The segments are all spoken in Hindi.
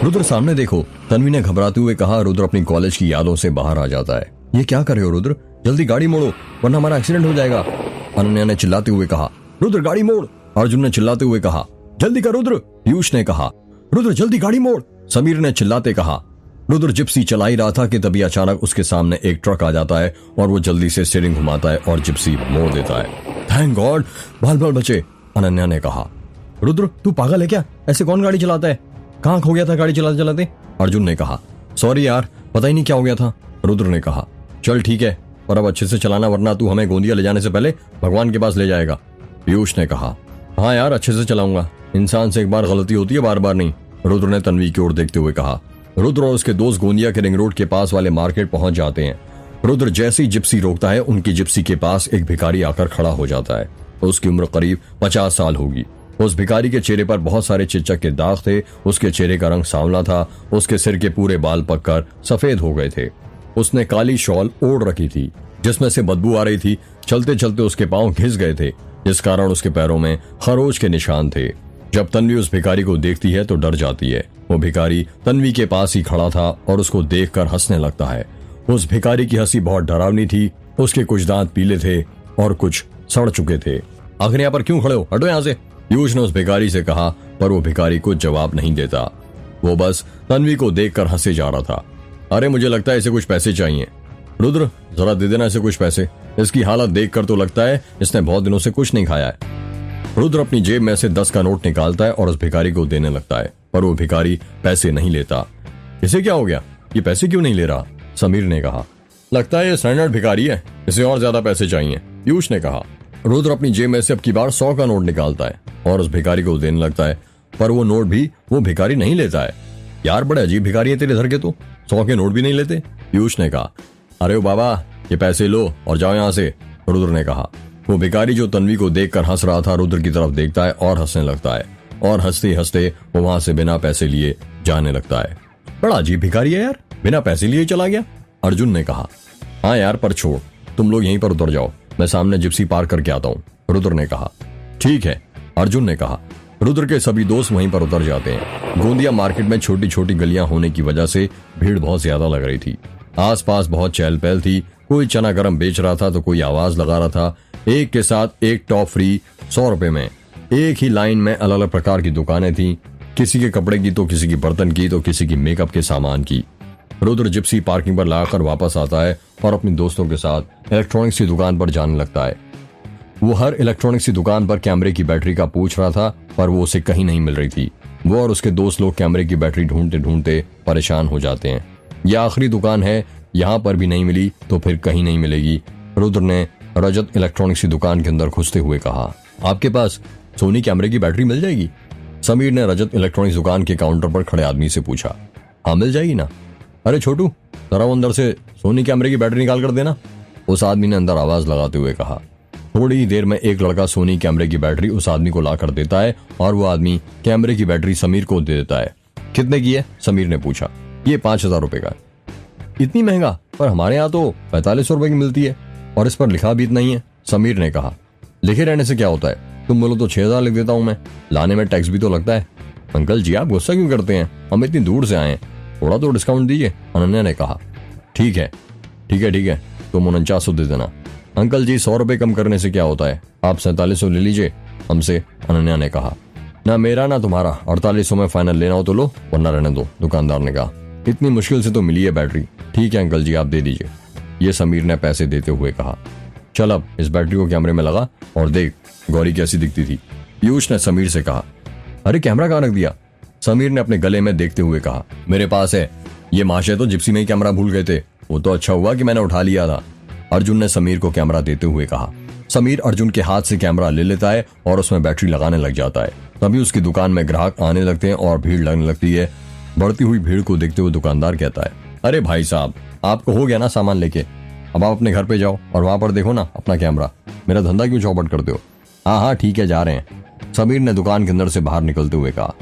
रुद्र सामने देखो, तन्वी ने घबराते हुए कहा। रुद्र अपनी कॉलेज की यादों से बाहर आ जाता है। ये क्या कर रहे हो रुद्र, जल्दी गाड़ी मोड़ो वरना हमारा एक्सीडेंट हो जाएगा। अनन्या ने चिल्लाते हुए कहा। रुद्र गाड़ी मोड़, अर्जुन ने चिल्लाते हुए कहा। जल्दी कर रुद्र, पीयूष ने कहा। रुद्र जल्दी गाड़ी मोड़, समीर ने चिल्लाते कहा। रुद्र जिप्सी चला ही रहा था कि तभी अचानक उसके सामने एक ट्रक आ जाता है और वो जल्दी से स्टीयरिंग घुमाता है और जिप्सी मोड़ देता है। थैंक गॉड, बाल बाल बचे, अनन्या ने कहा। रुद्र तू पागल है क्या, ऐसे कौन गाड़ी चलाता है, कहाँ खो गया था गाड़ी चलाते चलाते, अर्जुन ने कहा। सॉरी यार, पता ही नहीं क्या हो गया था, रुद्र ने कहा। चल ठीक है, पर अब अच्छे से चलाना वरना तू हमें गोंदिया ले जाने से पहले भगवान के पास ले जाएगा, पीयूष ने कहा। हाँ यार अच्छे से चलाऊंगा, इंसान से एक बार गलती होती है बार बार नहीं, रुद्र ने तन्वी की ओर देखते हुए कहा। रुद्र और उसके दोस्त गोंदिया के रिंग रोड के पास वाले मार्केट पहुंच जाते हैं। रुद्र जैसे ही जिप्सी रोकता है उनकी जिप्सी के पास एक भिखारी आकर खड़ा हो जाता है। उसकी उम्र करीब 50 साल होगी। उस भिखारी के चेहरे पर बहुत सारे चिचक के दाग थे। उसके चेहरे का रंग सांवला था। उसके सिर के पूरे बाल पककर सफेद हो गए थे। उसने काली शॉल ओढ़ रखी थी जिसमें से बदबू आ रही थी। चलते चलते उसके पांव घिस गए थे जिस कारण उसके पैरों में खरोच के निशान थे। जब तन्वी उस भिखारी को देखती है तो डर जाती है। वो भिखारी तन्वी के पास ही खड़ा था और उसको देखकर हंसने लगता है। उस भिखारी की हंसी बहुत डरावनी थी। उसके कुछ दांत पीले थे और कुछ सड़ चुके थे। आखिर यहाँ पर क्यों खड़े हो, हटो यहाँ से, पीयूष ने उस भिखारी से कहा, पर वो भिखारी कुछ जवाब नहीं देता। वो बस तन्वी को देखकर हंसे जा रहा था। अरे मुझे लगता है इसे कुछ पैसे चाहिए, रुद्र जरा दे देना इसे कुछ पैसे, इसकी हालत देखकर तो लगता है इसने बहुत दिनों से कुछ नहीं खाया है। रुद्र अपनी जेब में से 10 का नोट निकालता है और उस भिखारी को देने लगता है, पर वो भिखारी पैसे नहीं लेता। इसे क्या हो गया, ये पैसे क्यों नहीं ले रहा, समीर ने कहा। लगता है ये स्टैंडर्ड भिखारी है, इसे और ज्यादा पैसे चाहिए, पीयूष ने कहा। रुद्र अपनी जेब में से अब की बार 100 का नोट निकालता है और उस भिखारी को देने लगता है, पर वो नोट भी वो भिखारी नहीं लेता है। यार बड़े अजीब भिखारी है तेरे घर के, तो 100 के नोट भी नहीं लेते, पीयूष ने कहा। अरे ओ बाबा ये पैसे लो और जाओ यहाँ से, रुद्र ने कहा। वो भिखारी जो तन्वी को देखकर हंस रहा था रुद्र की तरफ देखता है और हंसने लगता है और हंसते हंसते वो वहां से बिना पैसे लिए जाने लगता है। बड़ा अजीब भिखारी है यार, बिना पैसे लिए चला गया, अर्जुन ने कहा। हाँ यार पर छोड़, तुम लोग यहीं पर उतर जाओ, मैं सामने जिप्सी पार करके आता हूँ, रुद्र ने कहा। ठीक है, अर्जुन ने कहा। रुद्र के सभी दोस्त वहीं पर उतर जाते हैं। गोंदिया मार्केट में छोटी छोटी गलियां होने की वजह से भीड़ बहुत ज्यादा लग रही थी। आसपास बहुत चहल पहल थी। कोई चना गरम बेच रहा था तो कोई आवाज लगा रहा था। एक के साथ एक टॉप फ्री 100 रुपए में। एक ही लाइन में अलग अलग प्रकार की दुकानें थी, किसी के कपड़े की तो किसी की बर्तन की तो किसी की मेकअप के सामान की। रुद्र जिप्सी पार्किंग पर लगाकर वापस आता है और अपने दोस्तों के साथ इलेक्ट्रॉनिक्स की दुकान पर जाने लगता है। वो हर इलेक्ट्रॉनिक्स की दुकान पर कैमरे की बैटरी का पूछ रहा था, पर वो उसे कहीं नहीं मिल रही थी। वो और उसके दोस्त लोग कैमरे की बैटरी ढूंढते ढूंढते परेशान हो जाते हैं। यह आखिरी दुकान है, यहाँ पर भी नहीं मिली तो फिर कहीं नहीं मिलेगी। रुद्र ने रजत इलेक्ट्रॉनिक्स की दुकान के अंदर घुसते हुए कहा, आपके पास सोनी कैमरे की बैटरी मिल जाएगी? समीर ने रजत इलेक्ट्रॉनिक्स दुकान के काउंटर पर खड़े आदमी से पूछा। हाँ मिल जाएगी ना। अरे छोटू जरा वो अंदर से सोनी कैमरे की बैटरी निकाल कर देना, उस आदमी ने अंदर आवाज लगाते हुए कहा। थोड़ी ही देर में एक लड़का सोनी कैमरे की बैटरी उस आदमी को ला कर देता है और वो आदमी कैमरे की बैटरी समीर को दे देता है। कितने की है, समीर ने पूछा। ये 5000 रुपए का। इतनी महंगा, पर हमारे यहाँ तो 4500 रुपए की मिलती है और इस पर लिखा भी इतना ही है, समीर ने कहा। लिखे रहने से क्या होता है, तुम बोलो तो 6000 लिख देता हूँ मैं, लाने में टैक्स भी तो लगता है। अंकल जी आप गुस्सा क्यों करते हैं, हम इतनी दूर से आए हैं, थोड़ा तो डिस्काउंट दीजिए, अनन्या ने कहा। ठीक है तुम 4900 दे देना। अंकल जी 100 रुपए कम करने से क्या होता है, आप 4700 ले लीजिए हमसे, अनन्या ने कहा। ना मेरा ना तुम्हारा, 4800 में फाइनल लेना हो तो लो वरना रहने दो, दुकानदार ने कहा। इतनी मुश्किल से तो मिली है बैटरी। ठीक है अंकल जी आप दे दीजिए, ये समीर ने पैसे देते हुए कहा। चल अब इस बैटरी को कैमरे में लगा और देख गौरी कैसी दिखती थी, पीयूष ने समीर से कहा। अरे कैमरा कहाँ रख दिया, समीर ने अपने गले में देखते हुए कहा। मेरे पास है, ये महाशय तो जिप्सी में ही कैमरा भूल गए थे, वो तो अच्छा हुआ कि मैंने उठा लिया था, अर्जुन ने समीर को कैमरा देते हुए कहा। समीर अर्जुन के हाथ से कैमरा ले लेता है और उसमें बैटरी लगाने लग जाता है। तभी उसकी दुकान में ग्राहक आने लगते हैं और भीड़ लगने लगती है। बढ़ती हुई भीड़ को देखते हुए दुकानदार कहता है, अरे भाई साहब आपको हो गया ना सामान लेके, अब आप अपने घर पे जाओ और वहां पर देखो ना अपना कैमरा, मेरा धंधा क्यों चौपट करते हो। हाँ ठीक है जा रहे हैं, समीर ने दुकान के अंदर से बाहर निकलते हुए कहा।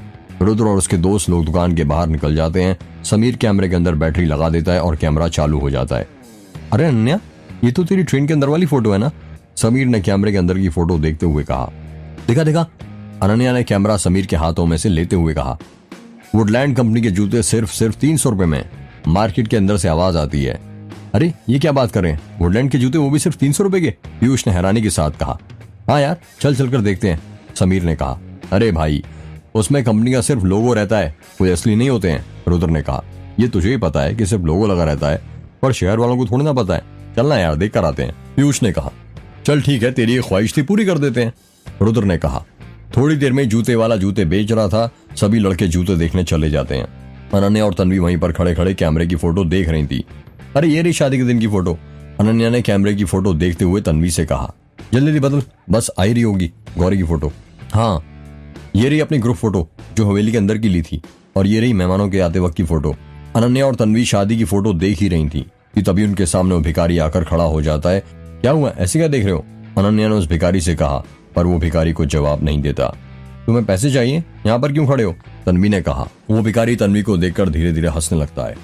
रुद्र और उसके दोस्त लोग दुकान के बाहर निकल जाते हैं। समीर कैमरे के अंदर बैटरी लगा देता है और कैमरा चालू हो जाता है। अरे अनन्या ये तो तेरी ट्रेन के अंदर वाली फोटो है ना, समीर ने कैमरे के अंदर की फोटो देखते हुए कहा। देखा, अनन्या ने कैमरा समीर के हाथों में से लेते हुए कहा। वुडलैंड कंपनी के जूते सिर्फ 300 रुपए में। मार्केट के अंदर से आवाज आती है, अरे ये क्या बात कर रहे हैं, वुडलैंड के जूते वो भी सिर्फ 300 रुपए के? पीयूष ने हैरानी के साथ कहा। हाँ यार, चल कर देखते हैं, समीर ने कहा। अरे भाई, उसमें कंपनी का सिर्फ लोगो रहता है, कोई असली नहीं होते हैं, रुद्र ने कहा। ये तुझे ही पता है कि सिर्फ लोगो लगा रहता है, पर शहर वालों को थोड़ी ना पता है। चलना यार, देख कर आते हैं, पीयूष ने कहा। चल ठीक है, तेरी ये ख्वाहिश थी, पूरी कर देते हैं, रुद्र ने कहा। थोड़ी देर में जूते वाला जूते बेच रहा था। सभी लड़के जूते देखने चले जाते हैं। अनन्या और तन्वी वहीं पर खड़े खड़े कैमरे की फोटो देख रही थी। अरे ये रही शादी के दिन की फोटो। अनन्या ने कैमरे की फोटो देखते हुए तन्वी से कहा, जल्दी बदल, बस आई रही होगी गौरी की फोटो। हाँ, ये रही अपनी ग्रुप फोटो जो हवेली के अंदर की ली थी, और ये रही मेहमानों के आते वक्त की फोटो। अनन्या और तन्वी शादी की फोटो देख ही रही थी कि तभी उनके सामने वो भिखारी आकर खड़ा हो जाता है। क्या हुआ, ऐसे क्या देख रहे हो, अनन्या ने उस भिखारी से कहा, पर वो भिखारी को जवाब नहीं देता। तुम्हें पैसे चाहिए, यहाँ पर क्यों खड़े हो, तन्वी ने कहा। वो भिखारी तन्वी को देखकर धीरे धीरे हंसने लगता है।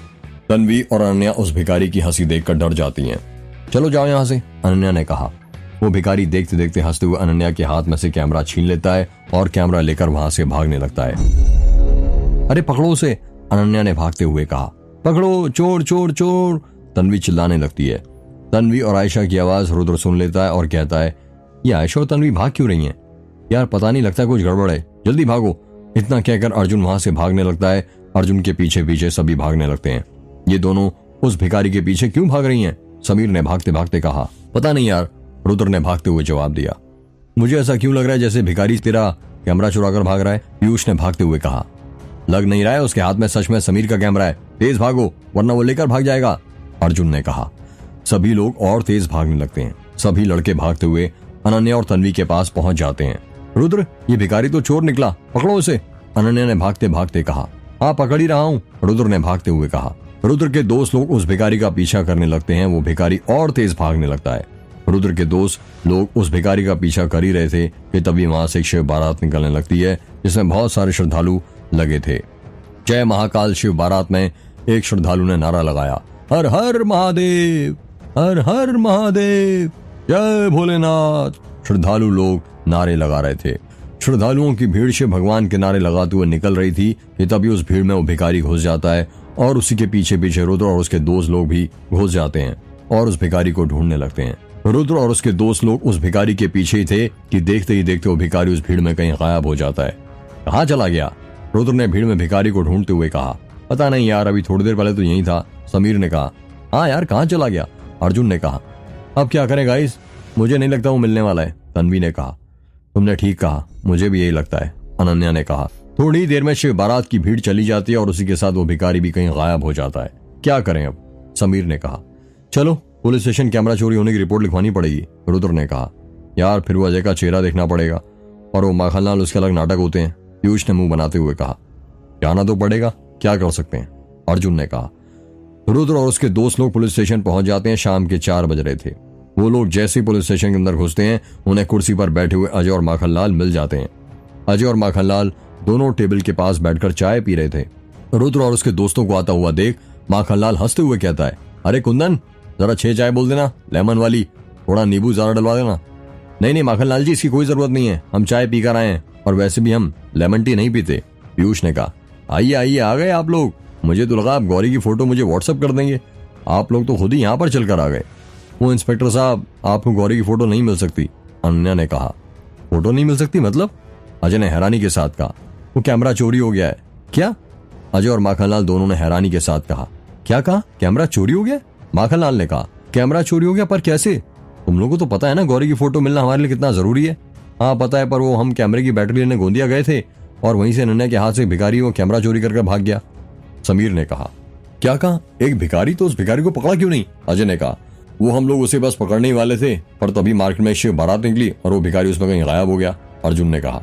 तन्वी और अनन्या उस भिखारी की हंसी देखकर डर जाती हैं। चलो जाओ यहाँ से, अनन्या ने कहा। वो भिखारी देखते देखते हंसते हुए अनन्या के हाथ में से कैमरा छीन लेता है और कैमरा लेकर वहां से भागने लगता है। अरे पकड़ो उसे, अनन्या ने भागते हुए कहा। पकड़ो, चोर चोर चोर, तन्वी चिल्लाने लगती है। तन्वी और आयशा की आवाज रुद्र सुन लेता है और कहता है, ये आयशा और तन्वी भाग क्यों रही हैं? यार पता नहीं, लगता कुछ गड़बड़ है, जल्दी भागो। इतना कहकर अर्जुन वहां से भागने लगता है। अर्जुन के पीछे पीछे सभी भागने लगते हैं। ये दोनों उस भिखारी के पीछे क्यों भाग रही हैं? समीर ने भागते भागते कहा। पता नहीं यार, रुद्र ने भागते हुए जवाब दिया। मुझे ऐसा क्यों लग रहा है जैसे भिखारी तेरा कैमरा चुरा कर भाग रहा है, पीयूष ने भागते हुए कहा। लग नहीं रहा है, उसके हाथ में सच में समीर का कैमरा है, तेज भागो वरना वो लेकर भाग जाएगा, अर्जुन ने कहा। सभी लोग और तेज भागने लगते हैं। सभी लड़के भागते हुए अनन्या और तन्वी के पास पहुंच जाते हैं। रुद्र, ये भिखारी तो चोर निकला, पकड़ो उसे, अनन्या ने भागते भागते कहा। हाँ पकड़ ही रहा हूँ, रुद्र ने भागते हुए कहा। रुद्र के दोस्त लोग उस भिखारी का पीछा करने लगते हैं। वो भिखारी और तेज भागने लगता है। रुद्र के दोस्त लोग उस भिखारी का पीछा कर ही रहे थे कि तभी वहां से एक शिव बारात निकलने लगती है, जिसमें बहुत सारे श्रद्धालु लगे थे। जय महाकाल शिव बारात में एक श्रद्धालु ने नारा लगाया, हर हर महादेव, हर हर महादेव, जय भोलेनाथ। श्रद्धालु लोग नारे लगा रहे थे। श्रद्धालुओं की भीड़ शिव भगवान के नारे लगाते हुए निकल रही थी कि तभी उस भीड़ में वो भिखारी घुस जाता है और उसी के पीछे पीछे रुद्र और उसके दोस्त लोग भी घुस जाते हैं और उस भिखारी को ढूंढने लगते हैं। रुद्र और उसके दोस्त लोग उस भिखारी के पीछे ही थे कि देखते ही देखते वो भिखारी उस भीड़ में कहीं गायब हो जाता है। कहाँ चला गया, रुद्र ने भीड़ में भिखारी को ढूंढते हुए कहा। पता नहीं यार, अभी थोड़ी देर पहले तो यही था, समीर ने कहा। हाँ यार, कहाँ चला गया, अर्जुन ने कहा। अब क्या करें गाइस, मुझे नहीं लगता वो मिलने वाला है, तन्वी ने कहा। तुमने ठीक कहा, मुझे भी यही लगता है, अनन्या ने कहा। थोड़ी देर में शिव बारात की भीड़ चली जाती है और उसी के साथ वो भिखारी भी कहीं गायब हो जाता है। क्या करें अब, समीर ने कहा। चलो पुलिस स्टेशन कैमरा चोरी होने की रिपोर्ट लिखवानी पड़ेगी, रुद्र ने कहा। यार फिर वो अजय का चेहरा देखना पड़ेगा और वो माखनलाल, उसके अलग नाटक होते हैं, पीयूष ने मुंह बनाते हुए कहा। जाना तो पड़ेगा, क्या कर सकते हैं, अर्जुन ने कहा। रुद्र और उसके दोस्त लोग पुलिस स्टेशन पहुंच जाते हैं। शाम के 4 बज रहे थे। वो लोग जैसे ही पुलिस स्टेशन के अंदर घुसते हैं, उन्हें कुर्सी पर बैठे हुए अजय और माखनलाल मिल जाते हैं। अजय और माखनलाल दोनों टेबल के पास बैठकर चाय पी रहे थे। रुद्र और उसके दोस्तों को आता हुआ देख माखनलाल हंसते हुए कहता है, अरे कुंदन, जरा 6 चाय बोल देना, लेमन वाली, थोड़ा नींबू ज्यादा डलवा देना। नहीं माखनलाल जी, इसकी कोई जरूरत नहीं है, हम चाय पी कर आए हैं और वैसे भी हम लेमन टी नहीं पीते, पीयूष ने कहा। आइए आइए, आ गए आप लोग, मुझे तो लगा आप गौरी की फोटो मुझे व्हाट्सएप कर देंगे, आप लोग तो खुद ही यहाँ पर चलकर आ गए। वो इंस्पेक्टर साहब, आपको गौरी की फोटो नहीं मिल सकती, अनन्या ने कहा। फोटो नहीं मिल सकती मतलब, अजय ने हैरानी के साथ कहा। वो कैमरा चोरी हो गया है। क्या, अजय और माखनलाल दोनों ने हैरानी के साथ कहा। क्या कहा, कैमरा चोरी हो गया, माखनलाल ने कहा। कैमरा चोरी हो गया, पर कैसे? तुम लोगों को तो पता है ना गौरी की फोटो मिलना हमारे लिए कितना जरूरी है। हाँ पता है, पर वो हम कैमरे की बैटरी लेने गोंदिया गए थे और वहीं से अनन्या के हाथ से भिखारी वो कैमरा चोरी करके भाग गया, समीर ने कहा। क्या कहा, एक भिखारी? तो उस भिखारी को पकड़ा क्यों नहीं, अजय ने कहा। वो हम लोग उसे बस पकड़ने ही वाले थे, पर तभी मार्केट में शिव बारात निकली और वो भिखारी उसमें कहीं गायब हो गया, अर्जुन ने कहा।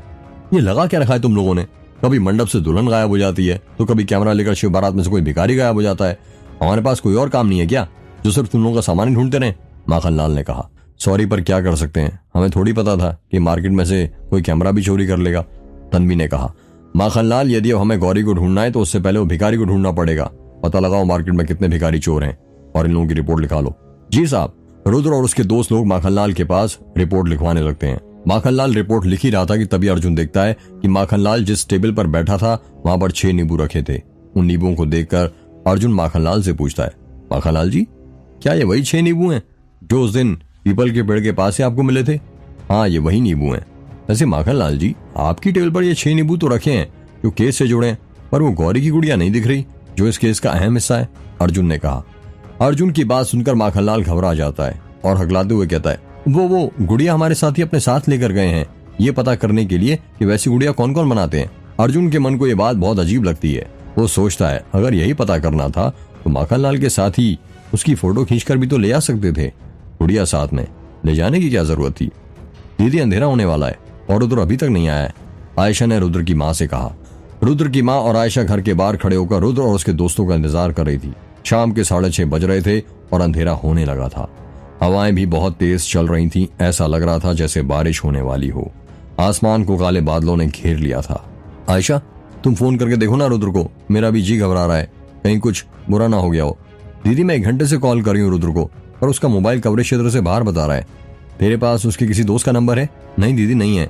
ये लगा क्या रखा है तुम लोगों ने, कभी मंडप से दुल्हन गायब हो जाती है तो कभी कैमरा लेकर शिव बारात में से कोई भिखारी गायब हो जाता है। हमारे पास कोई और काम नहीं है क्या, जो सिर्फ तुम लोगों का सामान ही ढूंढते रहे, माखनलाल ने कहा। सॉरी, पर क्या कर सकते हैं, हमें थोड़ी पता था कि मार्केट में से कोई कैमरा भी चोरी कर लेगा, तन्वी ने कहा। माखनलाल, यदि अब हमें गौरी को ढूंढना है तो उससे पहले वो भिखारी को ढूंढना पड़ेगा। पता लगाओ मार्केट में कितने भिखारी चोर हैं और इन लोगों की रिपोर्ट लिखा लो। जी साहब। रुद्र और उसके दोस्त लोग माखनलाल के पास रिपोर्ट लिखवाने लगते हैं। माखनलाल रिपोर्ट लिख ही रहा था कि तभी अर्जुन देखता है कि माखनलाल जिस टेबल पर बैठा था वहां पर 6 नींबू रखे थे। उन नींबुओं को देखकर अर्जुन माखनलाल से पूछता है, माखनलाल जी, क्या ये वही 6 नींबू हैं जो उस दिन पीपल के पेड़ के पास से आपको मिले थे? हाँ, ये वही नींबू हैं। वैसे माखनलाल जी, आपकी टेबल पर ये 6 नींबू तो रखे हैं जो केस से जुड़े हैं, पर वो गौरी की गुड़िया नहीं दिख रही जो इस केस का अहम हिस्सा है, अर्जुन ने कहा। अर्जुन की बात सुनकर माखनलाल घबरा जाता है और हकलाते हुए कहता है, वो गुड़िया हमारे साथी अपने साथ लेकर गए हैं, ये पता करने के लिए कि वैसी गुड़िया कौन कौन बनाते हैं। अर्जुन के मन को ये बात बहुत अजीब लगती है। वो सोचता है अगर यही पता करना था तो माखनलाल के साथ ही उसकी फोटो खींचकर भी तो ले आ सकते थे। गुड़िया साथ में ले जाने की क्या जरूरत थी? दीदी, अंधेरा होने वाला है और रुद्र अभी तक नहीं आया है, आयशा ने रुद्र की माँ से कहा। रुद्र की माँ और आयशा घर के बाहर खड़े होकर रुद्र और उसके दोस्तों का इंतजार कर रही थी। शाम के 6:30 बज रहे थे और अंधेरा होने लगा था। हवाएं भी बहुत तेज चल रही थीं, ऐसा लग रहा था जैसे बारिश होने वाली हो। आसमान को काले बादलों ने घेर लिया था। आयशा, तुम फोन करके देखो ना रुद्र को, मेरा भी जी घबरा रहा है, कहीं कुछ बुरा ना हो गया हो। दीदी, मैं 1 घंटे से कॉल कर रही हूँ रुद्र को, पर उसका मोबाइल कवरेज क्षेत्र से बाहर बता रहा है। तेरे पास उसके किसी दोस्त का नंबर है? नहीं दीदी, नहीं है।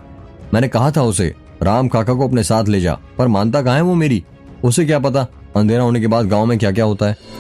मैंने कहा था उसे राम काका को अपने साथ ले जा, पर मानता कहाँ है वो मेरी। उसे क्या पता अंधेरा होने के बाद गांव में क्या क्या होता है।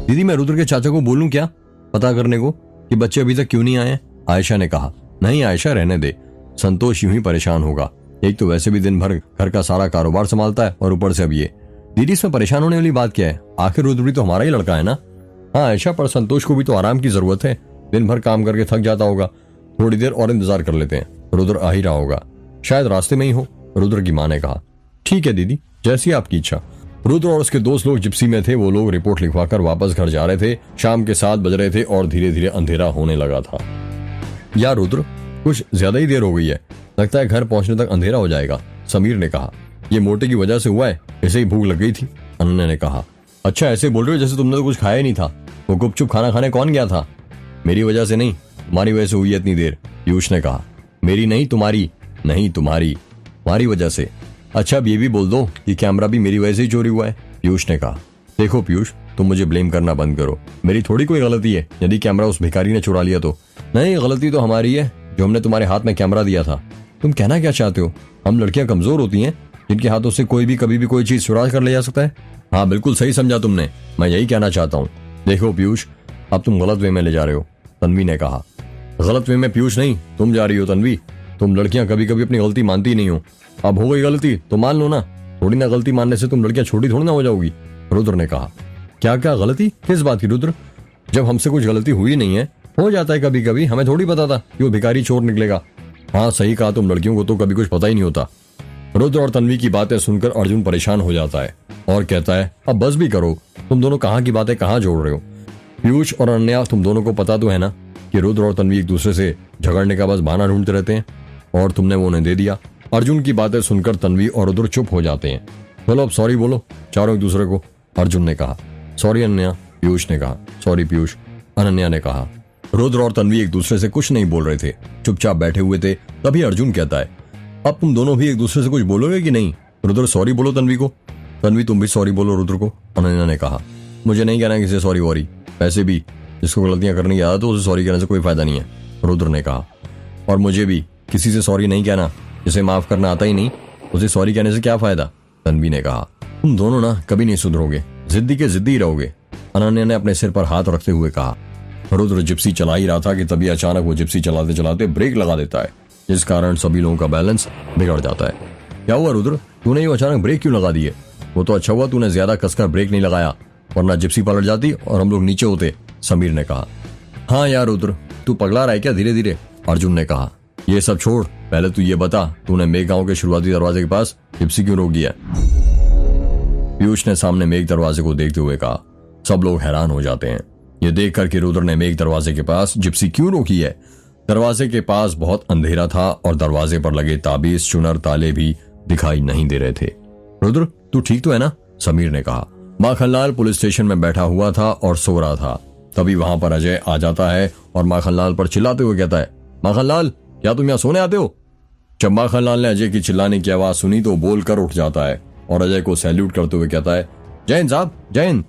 दीदी, मैं रुद्र के चाचा को बोलूं क्या पता करने को कि बच्चे अभी तक क्यों नहीं आए? आयशा ने कहा। नहीं आयशा, रहने दे, संतोष यूं ही परेशान होगा। एक तो वैसे भी दिन भर घर का सारा कारोबार संभालता है और ऊपर से अब ये। दीदी, इसमें परेशान होने वाली बात क्या है? आखिर रुद्र भी तो हमारा ही लड़का है ना। हाँ आयशा, पर संतोष को भी तो आराम की जरूरत है, दिन भर काम करके थक जाता होगा। थोड़ी देर और इंतजार कर लेते हैं, रुद्र आ ही रहा होगा, शायद रास्ते में ही हो, रुद्र की माँ ने कहा। ठीक है दीदी, जैसी आपकी इच्छा। रुद्र और उसके दोस्त लोग जिप्सी में थे। वो लोग रिपोर्ट लिखवाकर वापस घर जा रहे थे। शाम के 7 बज रहे थे और धीरे धीरे अंधेरा होने लगा था। यार रुद्र, कुछ ज्यादा ही देर हो गई है, लगता है घर पहुंचने तक अंधेरा हो जाएगा, समीर ने कहा। ये मोटे की वजह से हुआ है, ऐसे ही भूख लग गई थी, अनन्या ने कहा। अच्छा, ऐसे बोल रहे हो जैसे तुमने तो कुछ खाया ही नहीं था। वो गुपचुप खाना खाने कौन गया था? मेरी वजह से नहीं, तुम्हारी वजह से हुई है इतनी देर, पीयूष ने कहा। मेरी नहीं, तुम्हारी। नहीं, तुम्हारी वजह से। अच्छा, अब ये भी बोल दो कि कैमरा भी मेरी वजह से ही चोरी हुआ है, पीयूष ने कहा। देखो पीयूष, तुम मुझे ब्लेम करना बंद करो, मेरी थोड़ी कोई गलती है यदि कैमरा उस भिखारी ने चुरा लिया तो। नहीं, गलती तो हमारी है जो हमने तुम्हारे हाथ में कैमरा दिया था। तुम कहना क्या चाहते हो? हम लड़कियां कमजोर होती हैं जिनके हाथों से कोई भी कभी भी कोई चीज चुरा कर ले जा सकता है? हाँ, बिल्कुल सही समझा तुमने, मैं यही कहना चाहता हूँ। देखो पीयूष, अब तुम गलत वे में ले जा रहे हो, तन्वी ने कहा। गलत वे में पीयूष नहीं, तुम जा रही हो तन्वी। तुम लड़कियां कभी कभी अपनी गलती मानती नहीं हो। अब हो गई गलती तो मान लो ना, थोड़ी ना गलती मानने से तुम लड़कियां छोटी थोड़ी ना हो जाओगी, रुद्र ने कहा। क्या क्या गलती? किस बात की रुद्र? जब हमसे कुछ गलती हुई नहीं है, हो जाता है कभी कभी, हमें थोड़ी पता था कि वो भिखारी चोर निकलेगा। हाँ सही कहा, तुम लड़कियों को तो कभी कुछ पता ही नहीं होता। रुद्र और तन्वी की बातें सुनकर अर्जुन परेशान हो जाता है और कहता है, अब बस भी करो, तुम दोनों कहाँ की बातें कहाँ जोड़ रहे हो? पीयूष और अनन्या, तुम दोनों को पता तो है ना कि रुद्र और तन्वी एक दूसरे से झगड़ने का बस बहाना ढूंढते रहते हैं, और तुमने वो उन्हें दे दिया। अर्जुन की बातें सुनकर तन्वी और रुद्र चुप हो जाते हैं। चलो अब सॉरी बोलो चारों एक दूसरे को, अर्जुन ने कहा। सॉरी अनन्या, पीयूष ने कहा। सॉरी पीयूष, अनन्या ने कहा। रुद्र और तन्वी एक दूसरे से कुछ नहीं बोल रहे थे, चुपचाप बैठे हुए थे। तभी अर्जुन कहता है, अब तुम दोनों भी एक दूसरे से कुछ बोलोगे कि नहीं? रुद्र, सॉरी बोलो तन्वी को। तन्वी, तुम भी सॉरी बोलो रुद्र को, अनन्या ने कहा। मुझे नहीं कहना किसी सॉरी वॉरी, वैसे भी जिसको गलतियां करने की आदत हो उसे सॉरी कहने से कोई फायदा नहीं है, रुद्र ने कहा। और मुझे भी किसी से सॉरी नहीं कहना, जिसे माफ करना आता ही नहीं उसे सॉरी कहने से क्या फायदा, तन्वी ने कहा। तुम दोनों ना कभी नहीं सुधरोगे, जिद्दी के जिद्दी रहोगे, अनन्या ने अपने सिर पर हाथ रखते हुए कहा। रुद्र जिप्सी चला ही रहा था कि तभी अचानक वो जिप्सी चलाते चलाते ब्रेक लगा देता है, जिस कारण सभी लोगों का बैलेंस बिगड़ जाता है। क्या हुआ रुद्र, तूने ये अचानक ब्रेक क्यों लगा दिए? वो तो अच्छा हुआ तूने ज्यादा कसकर ब्रेक नहीं लगाया, वरना जिप्सी पलट जाती और हम लोग नीचे होते, समीर ने कहा। हाँ यार रुद्र, तू पगला रहा है क्या धीरे धीरे, अर्जुन ने कहा। ये सब छोड़, पहले तू ये बता, तूने मेघ गांव के शुरुआती दरवाजे के पास जिप्सी क्यों रोक दिया? पीयूष ने सामने मेघ दरवाजे को देखते हुए कहा। सब लोग हैरान हो जाते हैं ये देखकर कि रुद्र ने मेघ दरवाजे के पास जिप्सी क्यों रोकी है। दरवाजे के पास बहुत अंधेरा था और दरवाजे पर लगे ताबीज चुनर ताले भी दिखाई नहीं दे रहे थे। रुद्र, तू ठीक तो है ना? समीर ने कहा। माखनलाल पुलिस स्टेशन में बैठा हुआ था और सो रहा था। तभी वहां पर अजय आ जाता है और माखनलाल पर चिल्लाते हुए कहता है, माखनलाल, क्या तुम यहाँ सोने आते हो? जब माखनलाल ने अजय की चिल्लाने की आवाज सुनी तो बोलकर उठ जाता है और अजय को सैल्यूट करते हुए कहता है, जय हिंद साहब, जय हिंद।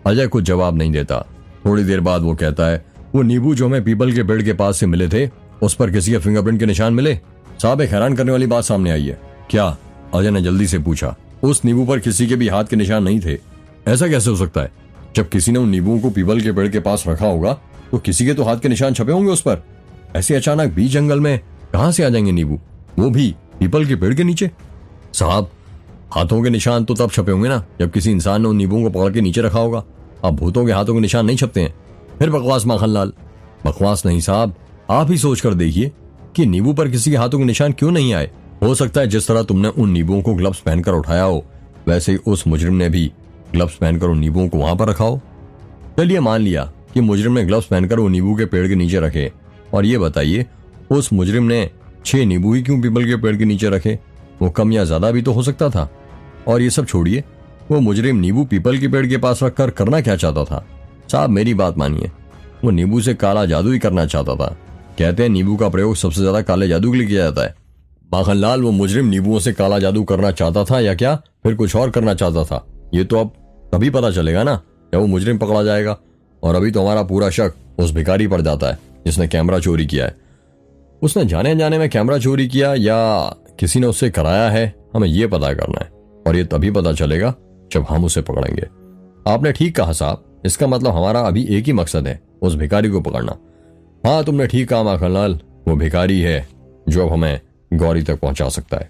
अजय कुछ जवाब नहीं देता। थोड़ी देर बाद वो कहता है, वो नींबू जो हमें पीपल के पेड़ के पास से मिले थे, उस पर किसी के फिंगरप्रिंट के निशान मिले? साहब, एक हैरान करने वाली बात सामने आई है। क्या? अजय ने जल्दी से पूछा। उस नींबू पर किसी के भी हाथ के निशान नहीं थे। ऐसा कैसे हो सकता है? जब किसी ने उन नींबुओं को पीपल के पेड़ के पास रखा होगा तो किसी के तो हाथ के निशान छपे होंगे उस पर। ऐसे अचानक बीच जंगल में कहां से आ जाएंगे नींबू, वो भी पीपल के पेड़ के नीचे? साहब, हाथों के निशान तो तब छपे होंगे ना जब किसी इंसान ने उन नींबुओं को पकड़ के नीचे रखा होगा। अब भूतों के हाथों के निशान नहीं छपते हैं। फिर बकवास माखनलाल। बकवास नहीं साहब, आप ही सोच कर देखिए कि नींबू पर किसी के हाथों के निशान क्यों नहीं आए। हो सकता है जिस तरह तुमने उन नींबुओं को ग्लव्स पहनकर उठाया हो, वैसे ही उस मुजरिम ने भी ग्लव्स पहनकर उन नींबुओं को वहां पर रखा हो। चलिए मान लिया कि मुजरिम ने ग्लव्स पहनकर वो नींबू के पेड़ के नीचे रखे, और ये बताइए उस मुजरिम ने 6 नींबू ही क्यों पीपल के पेड़ के नीचे रखे? वो कम या ज्यादा भी तो हो सकता था। और ये सब छोड़िए, वो मुजरिम नींबू पीपल के पेड़ के पास रखकर करना क्या चाहता था? साहब, मेरी बात मानिए, वो नींबू से काला जादू ही करना चाहता था। कहते हैं नींबू का प्रयोग सबसे ज्यादा काले जादू के लिए किया जाता है। माखनलाल, वो मुजरिम नींबुओं से काला जादू करना चाहता था या क्या फिर कुछ और करना चाहता था? ये तो अब तभी पता चलेगा ना जब वो मुजरिम पकड़ा जाएगा। और अभी तो हमारा पूरा शक उस भिखारी पर जाता है जिसने कैमरा चोरी किया है। उसने जाने अनजाने में कैमरा चोरी किया या किसी ने उससे कराया है, हमें यह पता करना है। और ये तभी पता चलेगा जब हम उसे पकड़ेंगे। आपने ठीक कहा साहब, इसका मतलब हमारा अभी एक ही मकसद है, उस भिखारी को पकड़ना। हाँ, तुमने ठीक कहा माखनलाल, वो भिखारी है जो अब हमें गौरी तक पहुंचा सकता है।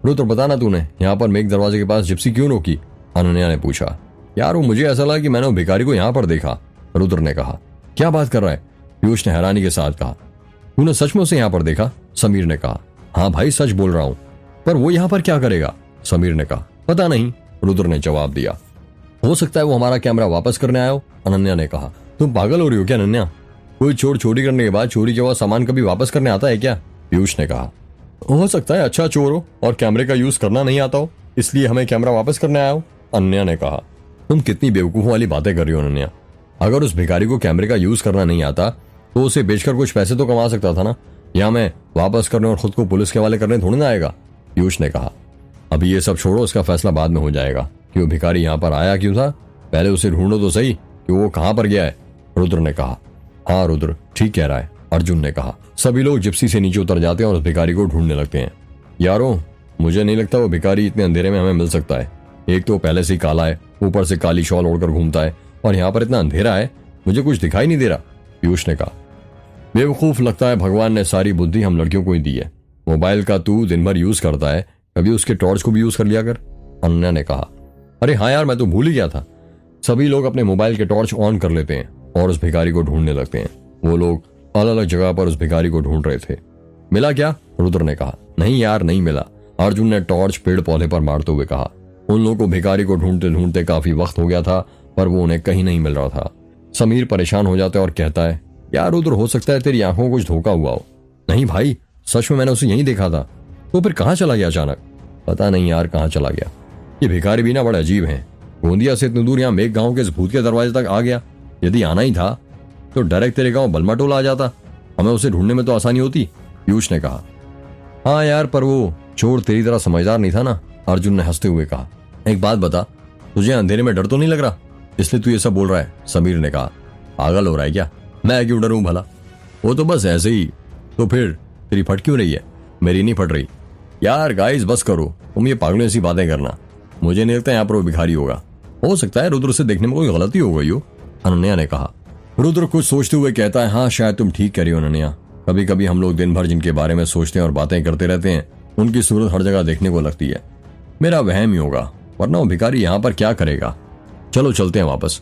रुद्र, बताना तूने यहाँ पर मेघ दरवाजे के पास जिप्सी क्यों रोकी? अनन्या ने पूछा। यार, वो मुझे ऐसा लगा कि मैंने वो भिखारी को यहाँ पर देखा, रुद्र ने कहा। क्या बात कर रहा है? पीयूष ने हैरानी के साथ कहा। तूने सच में उसे यहाँ पर देखा? समीर ने कहा। हाँ भाई, सच बोल रहा हूँ। पर वो यहाँ पर क्या करेगा? समीर ने कहा। पता नहीं, रुद्र ने जवाब दिया। हो सकता है वो हमारा कैमरा वापस करने आया हो, अनन्या ने कहा। तुम पागल हो रही हो क्या अनन्या? कोई चोर चोरी करने के बाद चोरी के बाद सामान कभी वापस करने आता है क्या? पीयूष ने कहा। हो सकता है अच्छा चोर हो और कैमरे का यूज करना नहीं आता हो, इसलिए हमें कैमरा वापस करने आया हो, अनन्या ने कहा। तुम कितनी बेवकूफों वाली बातें कर रही हो अनन्या। अगर उस भिखारी को कैमरे का यूज करना नहीं आता तो उसे बेचकर कुछ पैसे तो कमा सकता था ना। या मैं वापस करने और खुद को पुलिस के हवाले करने थोड़ी ना आएगा, पीयूष ने कहा। अभी ये सब छोड़ो, इसका फैसला बाद में हो जाएगा कि वो भिखारी यहाँ पर आया क्यों था। पहले उसे ढूंढो तो सही कि वो कहाँ पर गया है, रुद्र ने कहा। हाँ रुद्र ठीक कह रहा है, अर्जुन ने कहा। सभी लोग जिप्सी से नीचे उतर जाते हैं और उस भिखारी को ढूंढने लगते हैं। यारों, मुझे नहीं लगता वो भिखारी इतने अंधेरे में हमें मिल सकता है। एक तो पहले से ही काला है, ऊपर से काली शॉल ओढ़कर घूमता है, और यहाँ पर इतना अंधेरा है मुझे कुछ दिखाई नहीं दे रहा, पीयूष ने कहा। बेवकूफ, लगता है भगवान ने सारी बुद्धि हम लड़कियों को ही दी है। मोबाइल का तू दिन भर यूज करता है, कभी उसके टॉर्च को भी यूज कर लिया कर, अनन्या ने कहा। अरे हाँ यार, मैं तो भूल ही गया था। सभी लोग अपने मोबाइल के टॉर्च ऑन कर लेते हैं और उस भिखारी को ढूंढने लगते हैं। वो लोग अलग अलग जगह पर उस भिखारी को ढूंढ रहे थे। मिला क्या? रुद्र ने कहा। नहीं यार, नहीं मिला, अर्जुन ने टॉर्च पेड़ पौधे पर मारते हुए कहा। उन लोगों को भिखारी को ढूंढते ढूंढते काफी वक्त हो गया था, पर वो उन्हें कहीं नहीं मिल रहा था। समीर परेशान हो जाता है और कहता है, यार रुद्र, हो सकता है तेरी आंखों को कुछ धोखा हुआ हो। नहीं भाई, सच में मैंने उसे यहीं देखा था। तो फिर कहाँ चला गया अचानक? पता नहीं यार कहाँ चला गया। ये भिखारी भी ना बड़े अजीब हैं। गोंदिया से इतनी दूर यहाँ मेघ गांव के इस भूत के दरवाजे तक आ गया। यदि आना ही था तो डायरेक्ट तेरे गांव बलमाटोला आ जाता, हमें उसे ढूंढने में तो आसानी होती, पीयूष ने कहा। हाँ यार, पर वो चोर तेरी तरह समझदार नहीं था ना, अर्जुन ने हंसते हुए कहा। एक बात बता, तुझे अंधेरे में डर तो नहीं लग रहा, इसलिए तू ये सब बोल रहा है, समीर ने कहा। पागल हो रहा है क्या? मैं क्यों डरूं भला? वो तो बस ऐसे ही। तो फिर तेरी फट क्यों रही है? मेरी नहीं फट रही। यार गाइस, बस करो तुम ये पागलों जैसी बातें करना। मुझे नहीं लगता यहाँ पर वो भिखारी होगा। हो सकता है रुद्र से देखने में कोई गलती हो गई हो, अनन्या ने कहा। रुद्र कुछ सोचते हुए कहता है, हाँ शायद तुम ठीक कह रही हो अनन्या। कभी कभी हम लोग दिन भर जिनके बारे में सोचते हैं और बातें करते रहते हैं, उनकी सूरत हर जगह देखने को लगती है। मेरा वहम ही होगा, वरना वो भिखारी यहाँ पर क्या करेगा। चलो चलते हैं वापस।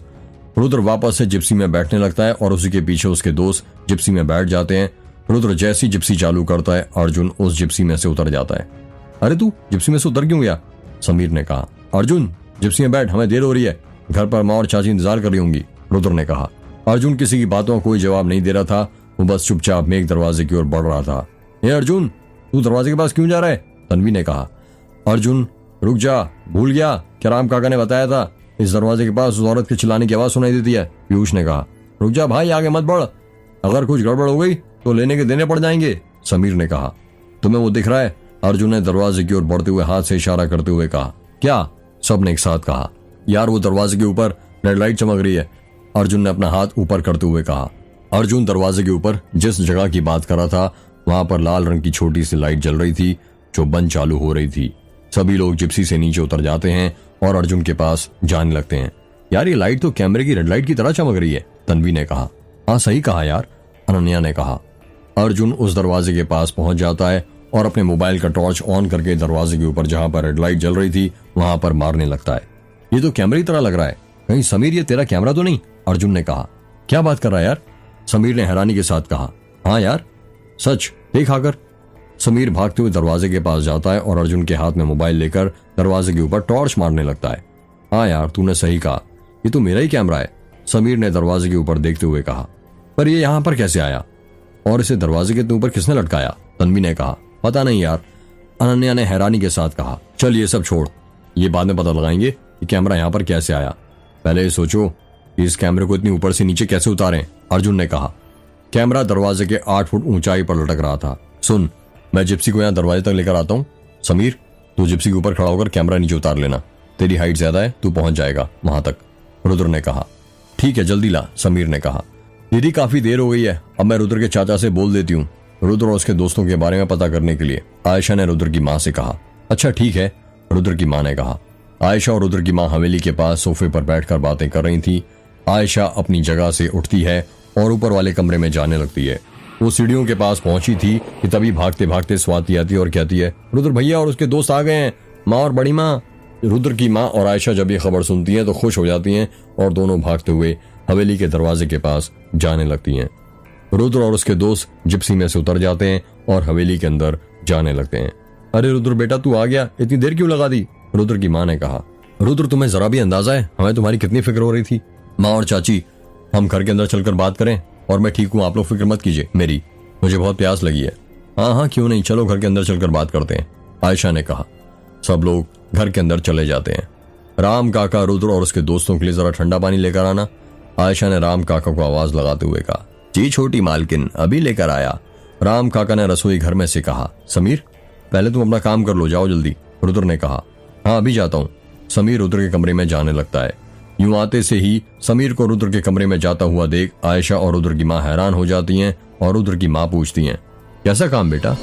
रुद्र वापस से जिप्सी में बैठने लगता है और उसी के पीछे उसके दोस्त जिप्सी में बैठ जाते हैं। रुद्र जैसी जिप्सी चालू करता है, अर्जुन उस जिप्सी में से उतर जाता है। अरे तू जिप्सी में से उतर क्यों गया? समीर ने कहा। अर्जुन जिप्सी में बैठ, हमें देर हो रही है, घर पर माँ और चाची इंतजार कर रही होंगी, रुद्र ने कहा। अर्जुन किसी की बातों का कोई जवाब नहीं दे रहा था। वो बस चुपचाप मेघ दरवाजे की ओर बढ़ रहा था। हे अर्जुन, तू दरवाजे के पास क्यों जा रहा है? तन्वी ने कहा। अर्जुन रुक जा, भूल गया क्या राम काका ने बताया था, इस दरवाजे के पास उस औरत के चिल्लाने की आवाज सुनाई देती है। पीयूष ने कहा। रुक जा भाई, आगे मत बढ़, अगर कुछ गड़बड़ हो गई तो लेने के देने पड़ जाएंगे। समीर ने कहा। तुम्हें वो दिख रहा है? अर्जुन ने दरवाजे की ओर बढ़ते हुए हाथ से इशारा करते हुए कहा। क्या? सबने एक साथ कहा। यार वो दरवाजे के ऊपर रेड लाइट चमक रही है, अर्जुन ने अपना हाथ ऊपर करते हुए कहा। अर्जुन दरवाजे के ऊपर जिस जगह की बात कर रहा था वहां पर लाल रंग की छोटी सी लाइट जल रही थी जो बंद चालू हो रही थी। सभी लोग जिप्सी से नीचे उतर जाते हैं और अर्जुन के पास जाने लगते हैं। यार ये लाइट तो कैमरे की रेड लाइट की तरह चमक रही है, तन्वी ने कहा। हाँ सही कहा यार, अनन्या ने कहा। अर्जुन उस दरवाजे के पास पहुंच जाता है और अपने मोबाइल का टॉर्च ऑन करके दरवाजे के ऊपर जहां पर रेड लाइट जल रही थी वहां पर मारने लगता है। ये तो कैमरे की तरह लग रहा है, कहीं समीर ये तेरा कैमरा तो नहीं? अर्जुन ने कहा। क्या बात कर रहा है यार? समीर ने हैरानी के साथ कहा। हाँ यार सच, देख आकर। समीर भागते हुए दरवाजे के पास जाता है और अर्जुन के हाथ में मोबाइल लेकर दरवाजे के ऊपर टॉर्च मारने लगता है। हाँ यार तूने सही कहा, ये तो मेरा ही कैमरा है, समीर ने दरवाजे के ऊपर देखते हुए कहा। पर ये यहाँ पर कैसे आया और इसे दरवाजे के ऊपर किसने लटकाया? तन्वी ने कहा। पता नहीं यार, अनन्या ने हैरानी के साथ कहा। चल ये सब छोड़, ये बाद में पता लगाएंगे कि कैमरा यहाँ पर कैसे आया। पहले ये सोचो कि इस कैमरे को इतनी ऊपर से नीचे कैसे उतारें, अर्जुन ने कहा। कैमरा दरवाजे के 8 फुट ऊंचाई पर लटक रहा था। सुन, मैं जिप्सी को यहाँ दरवाजे तक लेकर आता हूँ। समीर तू जिप्सी के ऊपर खड़ा होकर कैमरा नीचे उतार लेना, तेरी हाइट ज्यादा है, तू पहुंच जाएगा वहां तक, रुद्र ने कहा। ठीक है जल्दी ला, समीर ने कहा। दीदी काफी देर हो गई है, अब मैं रुद्र के चाचा से बोल देती हूँ, रुद्र और उसके दोस्तों के बारे में पता करने के लिए, आयशा ने रुद्र की माँ से कहा। अच्छा ठीक है, रुद्र की माँ ने कहा। आयशा और रुद्र की माँ हवेली के पास सोफे पर बैठकर बातें कर रही थी। आयशा अपनी जगह से उठती है और ऊपर वाले कमरे में जाने लगती है। वो सीढ़ियों के पास पहुंची थी कि तभी भागते भागते स्वाति आती है और कहती है, रुद्र भैया और उसके दोस्त आ गए हैं, माँ और बड़ी माँ। रुद्र की माँ और आयशा जब ये खबर सुनती हैं तो खुश हो जाती हैं और दोनों भागते हुए हवेली के दरवाजे के पास जाने लगती हैं। रुद्र और उसके दोस्त जिप्सी में से उतर जाते हैं और हवेली के अंदर जाने लगते हैं। अरे रुद्र बेटा तू आ गया, इतनी देर क्यों लगा दी? रुद्र की माँ ने कहा। रुद्र तुम्हें जरा भी अंदाजा है हमें तुम्हारी कितनी फिक्र हो रही थी? माँ और चाची हम घर के अंदर चलकर बात करें? और मैं ठीक हूँ, आप लोग फिक्र मत कीजिए मेरी, मुझे बहुत प्यास लगी है। हाँ हाँ क्यों नहीं, चलो घर के अंदर चलकर बात करते हैं, आयशा ने कहा। सब लोग घर के अंदर चले जाते हैं। राम काका, रुद्र और उसके दोस्तों के लिए जरा ठंडा पानी लेकर आना, आयशा ने राम काका को आवाज लगाते हुए कहा। जी छोटी मालकिन, अभी लेकर आया, राम काका ने रसोई घर में से कहा। समीर पहले तुम अपना काम कर लो, जाओ जल्दी, रुद्र ने कहा। हाँ अभी जाता हूँ। समीर रुद्र के कमरे में जाने लगता है। यूं आते से ही समीर को रुद्र के कमरे में जाता हुआ देख आयशा और रुद्र की माँ हैरान हो जाती हैं और रुद्र की माँ पूछती हैं, कैसा काम बेटा?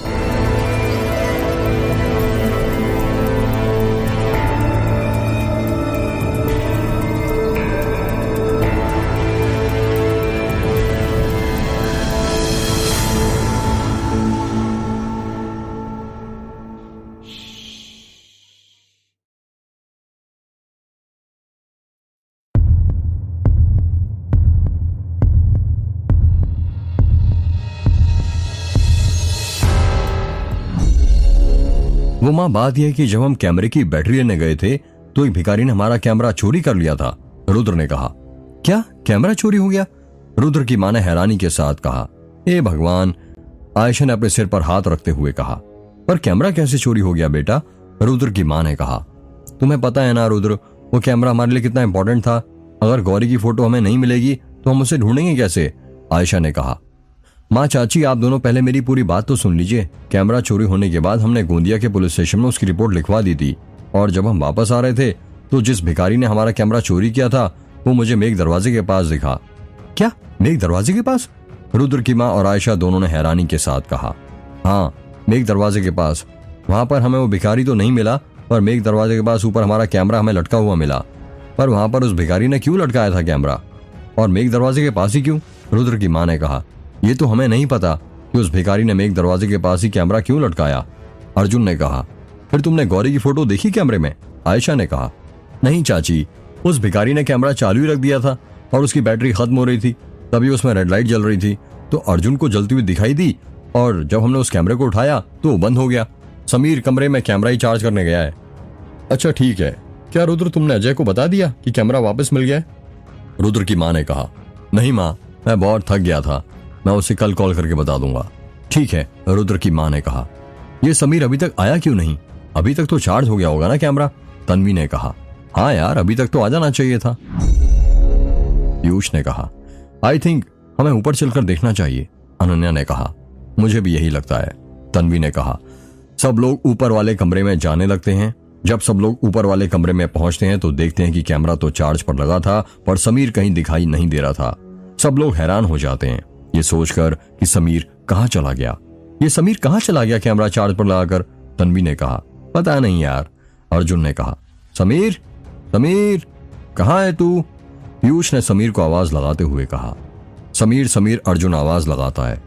वो माँ बात यह है कि जब हम कैमरे की बैटरी लेने गए थे तो एक भिखारी ने हमारा कैमरा चोरी कर लिया था, रुद्र ने कहा। क्या कैमरा चोरी हो गया? रुद्र की माँ ने हैरानी के साथ कहा। हे भगवान, आयशा ने अपने सिर पर हाथ रखते हुए कहा। पर कैमरा कैसे चोरी हो गया बेटा? रुद्र की माँ ने कहा। तुम्हें पता है ना रुद्र, वो कैमरा हमारे लिए कितना इंपॉर्टेंट था, अगर गौरी की फोटो हमें नहीं मिलेगी तो हम उसे ढूंढेंगे कैसे? आयशा ने कहा। माँ चाची आप दोनों पहले मेरी पूरी बात तो सुन लीजिए। कैमरा चोरी होने के बाद हमने गोंदिया के पुलिस स्टेशन में उसकी रिपोर्ट लिखवा दी थी और जब हम वापस आ रहे थे तो जिस भिखारी ने हमारा कैमरा चोरी किया था वो मुझे मेघ दरवाजे के पास दिखा। क्या मेघ दरवाजे के पास? रुद्र की माँ और आयशा दोनों ने हैरानी के साथ कहा। हाँ मेघ दरवाजे के पास, वहां पर हमें वो भिखारी तो नहीं मिला पर मेघ दरवाजे के पास ऊपर हमारा कैमरा हमें लटका हुआ मिला। पर वहां पर उस भिखारी ने क्यों लटकाया था कैमरा और मेघ दरवाजे के पास ही क्यों? रुद्र की माँ ने कहा। ये तो हमें नहीं पता कि उस भिखारी ने मेघ दरवाजे के पास ही कैमरा क्यों लटकाया, अर्जुन ने कहा। फिर तुमने गौरी की फोटो देखी कैमरे में? आयशा ने कहा। नहीं चाची, उस भिखारी ने कैमरा चालू ही रख दिया था और उसकी बैटरी खत्म हो रही थी, तभी उसमें रेड लाइट जल रही थी तो अर्जुन को जलती हुई दिखाई दी और जब हमने उस कैमरे को उठाया तो वो बंद हो गया। समीर कमरे में कैमरा ही चार्ज करने गया है। अच्छा ठीक है, क्या रुद्र तुमने अजय को बता दिया कि कैमरा वापस मिल गया है? रुद्र की माँ ने कहा। नहीं माँ, मैं बहुत थक गया था, मैं उसे कल कॉल करके बता दूंगा। ठीक है, रुद्र की मां ने कहा। ये समीर अभी तक आया क्यों नहीं? अभी तक तो चार्ज हो गया होगा ना कैमरा, तन्वी ने कहा। हाँ यार, अभी तक तो आ जाना चाहिए था, पीयूष ने कहा। आई थिंक हमें ऊपर चलकर देखना चाहिए, अनन्या ने कहा। मुझे भी यही लगता है, तन्वी ने कहा। सब लोग ऊपर वाले कमरे में जाने लगते हैं। जब सब लोग ऊपर वाले कमरे में पहुंचते हैं तो देखते हैं कि कैमरा तो चार्ज पर लगा था, पर समीर कहीं दिखाई नहीं दे रहा था। सब लोग हैरान हो जाते हैं ये सोचकर कि समीर कहाँ चला गया। ये समीर कहाँ चला गया कैमरा चार्ज पर लगाकर? तन्वी ने कहा। पता नहीं यार, अर्जुन ने कहा। समीर, समीर कहाँ है तू? पीयूष ने समीर को आवाज लगाते हुए कहा। समीर समीर अर्जुन आवाज लगाता है।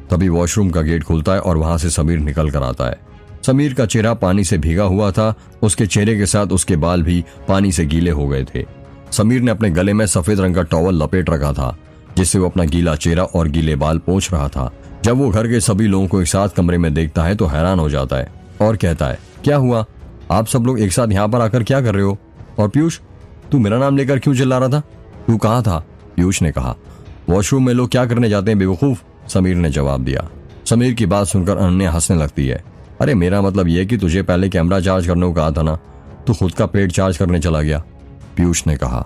तभी वॉशरूम का गेट खुलता है और वहां से समीर निकल कर आता है। समीर का चेहरा पानी से भीगा हुआ था। उसके चेहरे के साथ उसके बाल भी पानी से गीले हो गए थे। समीर ने अपने गले में सफेद रंग का टॉवल लपेट रखा था, जिससे वो अपना गीला चेहरा और गीले बाल पोंछ रहा था। जब वो घर के सभी लोगों को एक साथ कमरे में देखता है तो हैरान हो जाता है और कहता है, क्या हुआ? आप सब लोग एक साथ यहाँ पर आकर क्या कर रहे हो? और पीयूष, तू मेरा नाम लेकर क्यों चिल्ला रहा था? तू कहाँ था? पीयूष ने कहा। वॉशरूम में लोग क्या करने जाते हैं बेवकूफ, समीर ने जवाब दिया। समीर की बात सुनकर अनन्या हंसने लगती है। अरे मेरा मतलब यह कि तुझे पहले कैमरा चार्ज करने को कहा था ना, तू खुद का पेट चार्ज करने चला गया, पीयूष ने कहा।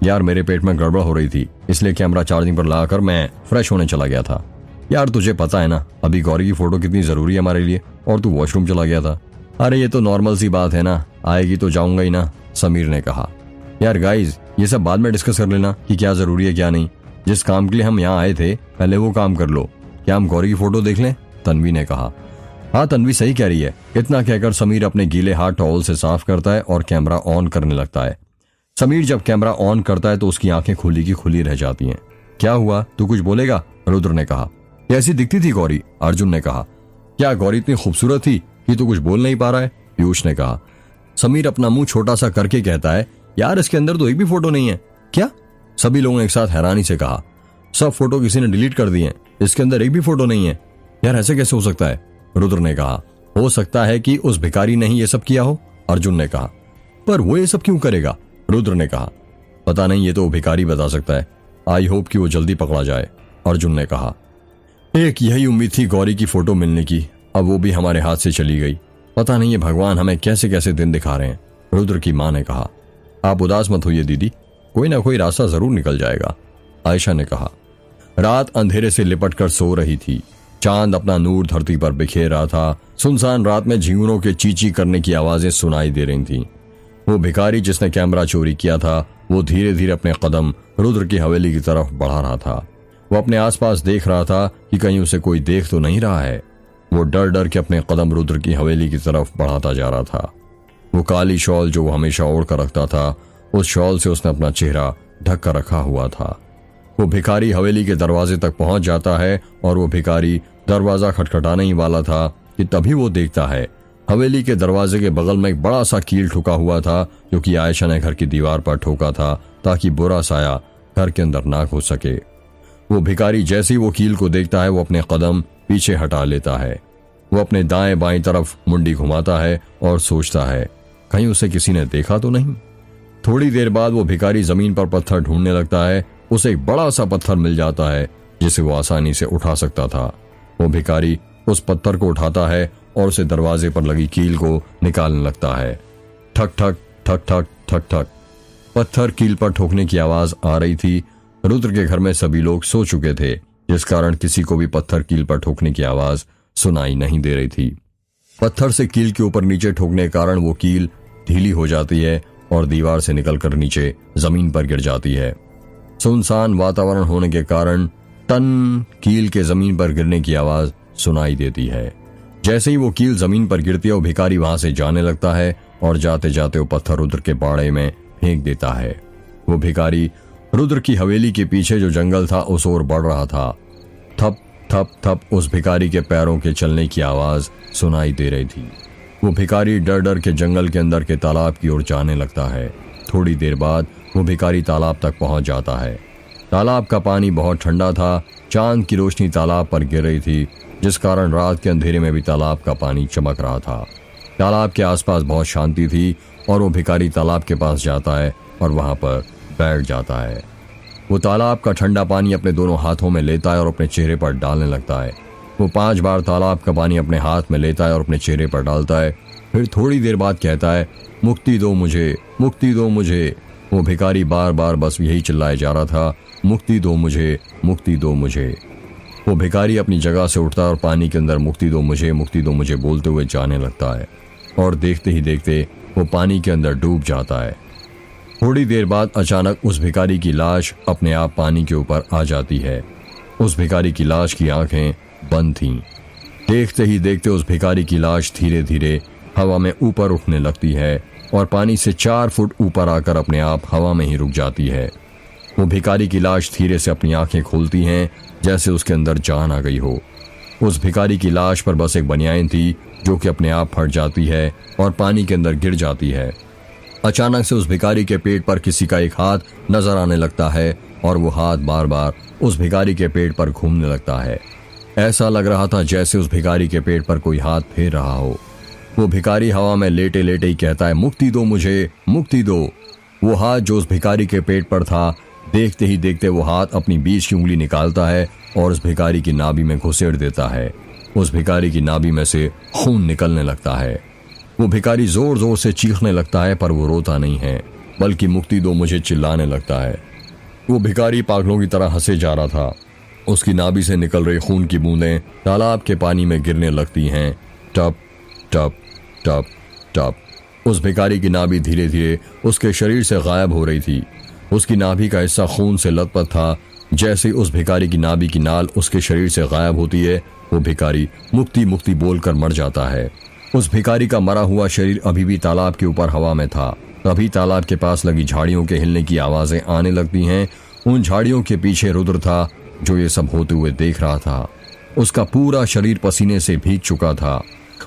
यार मेरे पेट में गड़बड़ हो रही थी, इसलिए कैमरा चार्जिंग पर लगाकर मैं फ्रेश होने चला गया था। यार तुझे पता है ना अभी गौरी की फोटो कितनी जरूरी है हमारे लिए, और तू वॉशरूम चला गया था। अरे ये तो नॉर्मल सी बात है ना, आएगी तो जाऊंगा ही ना, समीर ने कहा। यार गाइज, ये सब बाद में डिस्कस कर लेना कि क्या जरूरी है क्या नहीं। जिस काम के लिए हम यहाँ आए थे पहले वो काम कर लो। क्या हम गौरी की फोटो देख लें? तन्वी ने कहा। हाँ तन्वी सही कह रही है। इतना कहकर समीर अपने गीले हाथ टॉवल से साफ करता है और कैमरा ऑन करने लगता है। समीर जब कैमरा ऑन करता है तो उसकी आंखें खुली की खुली रह जाती हैं। क्या हुआ, तू कुछ बोलेगा? रुद्र ने कहा। कैसी दिखती थी गौरी? अर्जुन ने कहा। क्या गौरी इतनी खूबसूरत थी कि तू कुछ बोल नहीं पा रहा है? पीयूष ने कहा। समीर अपना मुंह छोटा सा करके कहता है, यार इसके अंदर तो एक भी फोटो नहीं है। क्या? सभी लोगों ने एक साथ हैरानी से कहा। सब फोटो किसी ने डिलीट कर दिए, इसके अंदर एक भी फोटो नहीं है। यार ऐसे कैसे हो सकता है? रुद्र ने कहा। हो सकता है कि उस भिखारी ने ही ये सब किया हो, अर्जुन ने कहा। पर वो ये सब क्यों करेगा? रुद्र ने कहा। पता नहीं, ये तो वो भिखारी बता सकता है। आई होप कि वो जल्दी पकड़ा जाए, अर्जुन ने कहा। एक यही उम्मीद थी गौरी की फोटो मिलने की, अब वो भी हमारे हाथ से चली गई। पता नहीं ये भगवान हमें कैसे कैसे दिन दिखा रहे हैं, रुद्र की मां ने कहा। आप उदास मत होइए दीदी, कोई ना कोई रास्ता जरूर निकल जाएगा, आयशा ने कहा। रात अंधेरे से लिपट कर सो रही थी। चांद अपना नूर धरती पर बिखेर रहा था। सुनसान रात में झिंगुरों के चींची करने की आवाजें सुनाई दे रही थीं। वो भिखारी जिसने कैमरा चोरी किया था वो धीरे धीरे अपने कदम रुद्र की हवेली की तरफ बढ़ा रहा था। वो अपने आसपास देख रहा था कि कहीं उसे कोई देख तो नहीं रहा है। वो डर डर के अपने कदम रुद्र की हवेली की तरफ बढ़ाता जा रहा था। वो काली शॉल जो वो हमेशा ओढ़ कर रखता था, उस शॉल से उसने अपना चेहरा ढक कर रखा हुआ था। वो भिखारी हवेली के दरवाजे तक पहुंच जाता है और वो भिखारी दरवाजा खटखटाने ही वाला था कि तभी वो देखता है हवेली के दरवाजे के बगल में एक बड़ा सा कील ठुका हुआ था, जो कि आयशा ने घर की दीवार पर ठोका था ताकि बुरा साया घर के अंदर ना घुस सके। वो भिखारी जैसे ही वो कील को देखता है वो अपने कदम पीछे हटा लेता है। वो अपने दाएं बाएं तरफ मुंडी घुमाता है और सोचता है कहीं उसे किसी ने देखा तो नहीं। थोड़ी देर बाद वो भिखारी जमीन पर पत्थर ढूंढने लगता है। उसे एक बड़ा सा पत्थर मिल जाता है जिसे वो आसानी से उठा सकता था। वो भिखारी उस पत्थर को उठाता है और उसे दरवाजे पर लगी कील को निकालने लगता है। ठक ठक ठक ठक ठक ठक पत्थर कील पर ठोकने की आवाज आ रही थी। रुद्र के घर में सभी लोग सो चुके थे, जिस कारण किसी को भी पत्थर कील पर ठोकने की आवाज सुनाई नहीं दे रही थी। पत्थर से कील के ऊपर नीचे ठोकने के कारण वो कील ढीली हो जाती है और दीवार से निकलकर नीचे जमीन पर गिर जाती है। सुनसान वातावरण होने के कारण टन कील के जमीन पर गिरने की आवाज सुनाई देती है। जैसे ही वो कील जमीन पर गिरती है वो भिखारी वहां से जाने लगता है और जाते जाते वो पत्थर रुद्र के बाड़े में फेंक देता है। वो भिखारी रुद्र की हवेली के पीछे जो जंगल था उस ओर बढ़ रहा था। थप थप थप उस भिखारी के पैरों के चलने की आवाज सुनाई दे रही थी। वो भिखारी डर डर के जंगल के अंदर के तालाब की ओर जाने लगता है। थोड़ी देर बाद वो भिखारी तालाब तक पहुंच जाता है। तालाब का पानी बहुत ठंडा था। चांद की रोशनी तालाब पर गिर रही थी, जिस कारण रात के अंधेरे में भी तालाब का पानी चमक रहा था। तालाब के आसपास बहुत शांति थी और वो भिखारी तालाब के पास जाता है और वहां पर बैठ जाता है। वो तालाब का ठंडा पानी अपने दोनों हाथों में लेता है और अपने चेहरे पर डालने लगता है। वो 5 बार तालाब का पानी अपने हाथ में लेता है और अपने चेहरे पर डालता है। फिर थोड़ी देर बाद कहता है, मुक्ति दो मुझे, मुक्ति दो मुझे। वो भिखारी बार बार बस यही चिल्लाए जा रहा था, मुक्ति दो मुझे, मुक्ति दो मुझे। वो भिखारी अपनी जगह से उठता है और पानी के अंदर मुक्ति दो मुझे, मुक्ति दो मुझे बोलते हुए जाने लगता है और देखते ही देखते वो पानी के अंदर डूब जाता है। थोड़ी देर बाद अचानक उस भिखारी की लाश अपने आप पानी के ऊपर आ जाती है। उस भिखारी की लाश की आंखें बंद थीं। देखते ही देखते उस भिखारी की लाश धीरे धीरे हवा में ऊपर उठने लगती है और पानी से 4 फुट ऊपर आकर अपने आप हवा में ही रुक जाती है। वो भिखारी की लाश धीरे से अपनी आंखें खोलती हैं जैसे उसके अंदर जान आ गई हो। उस भिखारी की लाश पर बस एक बनियान थी जो कि अपने आप फट जाती है और पानी के अंदर गिर जाती है। अचानक से उस भिखारी के पेट पर किसी का एक हाथ नजर आने लगता है और वो हाथ बार बार उस भिखारी के पेट पर घूमने लगता है। ऐसा लग रहा था जैसे उस भिखारी के पेट पर कोई हाथ फेर रहा हो। वो भिखारी हवा में लेटे लेटे ही कहता है, मुक्ति दो मुझे, मुक्ति दो। वो हाथ जो उस भिखारी के पेट पर था, देखते ही देखते वो हाथ अपनी बीच की उंगली निकालता है और उस भिखारी की नाभि में घुसेड़ देता है। उस भिखारी की नाभि में से खून निकलने लगता है। वो भिखारी जोर जोर से चीखने लगता है पर वो रोता नहीं है, बल्कि मुक्ति दो मुझे चिल्लाने लगता है। वो भिखारी पागलों की तरह हंसे जा रहा था। उसकी नाभि से निकल रही खून की बूंदें तालाब के पानी में गिरने लगती हैं। टप टप टप टप। उस भिखारी की नाभि धीरे धीरे उसके शरीर से गायब हो रही थी। उसकी नाभि का हिस्सा खून से लथपथ था। जैसे उस भिखारी की नाभि की नाल उसके शरीर से गायब होती है, वो भिखारी मुक्ति मुक्ति बोलकर मर जाता है। उस भिखारी का मरा हुआ शरीर अभी भी तालाब के ऊपर हवा में था। तभी तालाब के पास लगी झाड़ियों के हिलने की आवाजें आने लगती हैं। उन झाड़ियों के पीछे रुद्र था जो ये सब होते हुए देख रहा था। उसका पूरा शरीर पसीने से भीग चुका था।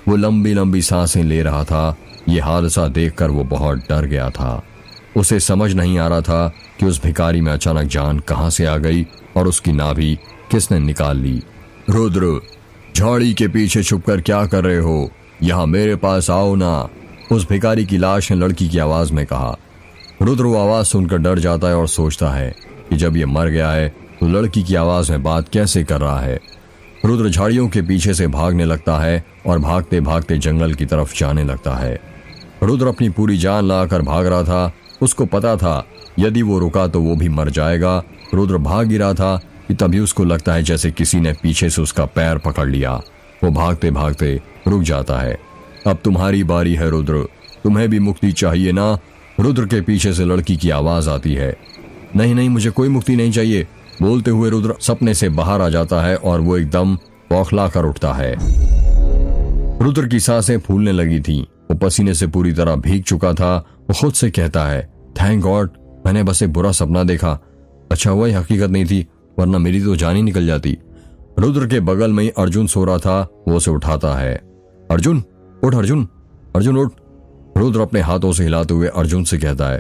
वो लंबी लंबी सांसें ले रहा था। ये हादसा देखकर वो बहुत डर गया था। उसे समझ नहीं आ रहा था कि उस भिखारी में अचानक जान कहां से आ गई और उसकी नाभि किसने निकाल ली। रुद्र, झाड़ी के पीछे छुपकर क्या कर रहे हो? यहाँ मेरे पास आओ ना। उस भिखारी की लाश ने लड़की की आवाज में कहा। रुद्र वो आवाज सुनकर डर जाता है और सोचता है कि जब ये मर गया है तो लड़की की आवाज में बात कैसे कर रहा है। रुद्र झाड़ियों के पीछे से भागने लगता है और भागते भागते जंगल की तरफ जाने लगता है। रुद्र अपनी पूरी जान लगाकर भाग रहा था। उसको पता था यदि वो रुका तो वो भी मर जाएगा। रुद्र भाग ही रहा था कि तभी उसको लगता है जैसे किसी ने पीछे से उसका पैर पकड़ लिया। वो भागते भागते रुक जाता है। अब तुम्हारी बारी है रुद्र, तुम्हें भी मुक्ति चाहिए ना? रुद्र के पीछे से लड़की की आवाज आती है। नहीं नहीं, मुझे कोई मुक्ति नहीं चाहिए। बोलते हुए रुद्र सपने से बाहर आ जाता है और वो एकदम बौखला कर उठता है। रुद्र की सांसें फूलने लगी थी। वो पसीने से पूरी तरह भीग चुका था। वो खुद से कहता है, थैंक गॉड, मैंने बस एक बुरा सपना देखा। अच्छा हुआ हकीकत नहीं थी, वरना मेरी तो जान ही निकल जाती। रुद्र के बगल में ही अर्जुन सो रहा था। वो उसे उठाता है। अर्जुन उठ, अर्जुन, अर्जुन उठ। रुद्र अपने हाथों से हिलाते हुए अर्जुन से कहता है।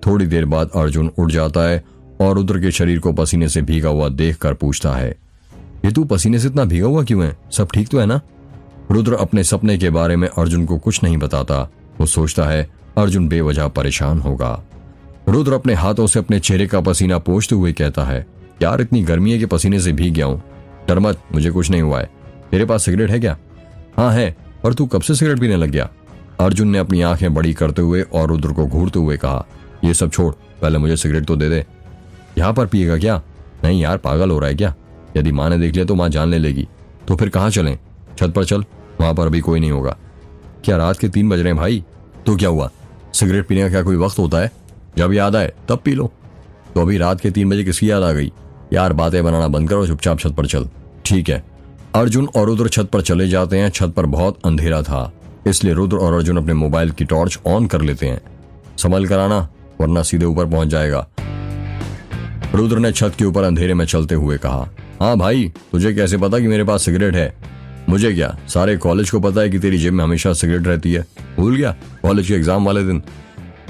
थोड़ी देर बाद अर्जुन उठ जाता है और रुद्र के शरीर को पसीने से भीगा हुआ देखकर पूछता है, ये तू पसीने से इतना भीगा हुआ क्यों है? सब ठीक तो है ना? रुद्र अपने सपने के बारे में अर्जुन को कुछ नहीं बताता। वो सोचता है अर्जुन बेवजह परेशान होगा। रुद्र अपने हाथों से अपने चेहरे का पसीना पोंछते हुए कहता है, यार इतनी गर्मी है कि पसीने से भीग गया हूं। डर मत, मुझे कुछ नहीं हुआ है। तेरे पास सिगरेट है क्या? हाँ है, पर तू कब से सिगरेट पीने लग गया? अर्जुन ने अपनी आंखें बड़ी करते हुए और रुद्र को घूरते हुए कहा, ये सब छोड़, पहले मुझे सिगरेट तो दे दे। यहाँ पर पिएगा क्या? नहीं यार, पागल हो रहा है क्या? यदि माँ ने देख लिया तो माँ जान ले लेगी। तो फिर कहाँ चलें? छत पर चल, वहां पर अभी कोई नहीं होगा। क्या रात के 3 बज रहे हैं भाई? तो क्या हुआ, सिगरेट पीने का क्या कोई वक्त होता है? जब याद आए तब पी लो। तो अभी रात के 3 बजे किसकी याद आ गई? यार बातें बनाना बंद करो, चुपचाप छत पर चल। ठीक है। अर्जुन और रुद्र छत पर चले जाते हैं। छत पर बहुत अंधेरा था, इसलिए रुद्र और अर्जुन अपने मोबाइल की टॉर्च ऑन कर लेते हैं। संभल कर आना, वरना सीधे ऊपर पहुंच जाएगा। रुद्र ने छत के ऊपर अंधेरे में चलते हुए कहा, हाँ भाई, तुझे कैसे पता कि मेरे पास सिगरेट है? मुझे क्या, सारे कॉलेज को पता है कि तेरी जेब में हमेशा सिगरेट रहती है। भूल गया कॉलेज के एग्जाम वाले दिन?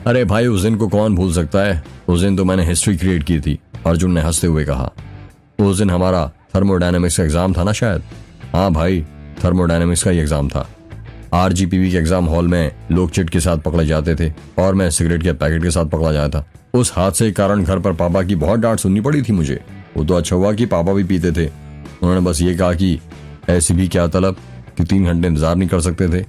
अरे भाई, उस दिन को कौन भूल सकता है? उस दिन तो मैंने हिस्ट्री क्रिएट की थी। अर्जुन ने हंसते हुए कहा। उस दिन हमारा थर्मोडायनेमिक्स का एग्जाम था ना शायद? हाँ भाई, थर्मोडायनेमिक्स का ही एग्जाम था। RGPV के एग्जाम हॉल में लोग चिट के साथ पकड़े जाते थे और मैं सिगरेट के पैकेट के साथ पकड़ा जाता था। उस हादसे के कारण घर पर पापा की बहुत डांट सुननी पड़ी थी मुझे। वो तो अच्छा हुआ कि पापा भी पीते थे। उन्होंने बस ये कहा कि ऐसी भी क्या तलब कि 3 घंटे इंतजार नहीं कर सकते थे।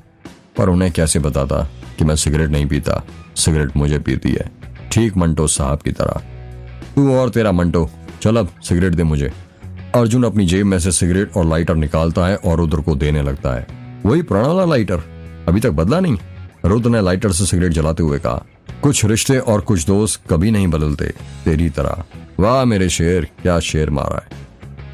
पर उन्हें कैसे बताता कि मैं सिगरेट नहीं पीता, सिगरेट मुझे पीती है, ठीक मंटो साहब की तरह। तू और तेरा मंटो, चल अब सिगरेट दे मुझे। अर्जुन अपनी जेब में से सिगरेट और लाइटर निकालता है और रुद्र को देने लगता है। वही पुराना वाला लाइटर, अभी तक बदला नहीं। रुद्र ने लाइटर से सिगरेट जलाते हुए कहा, कुछ रिश्ते और कुछ दोस्त कभी नहीं बदलते तेरी तरह। वाह मेरे शेर, क्या शेर मारा है।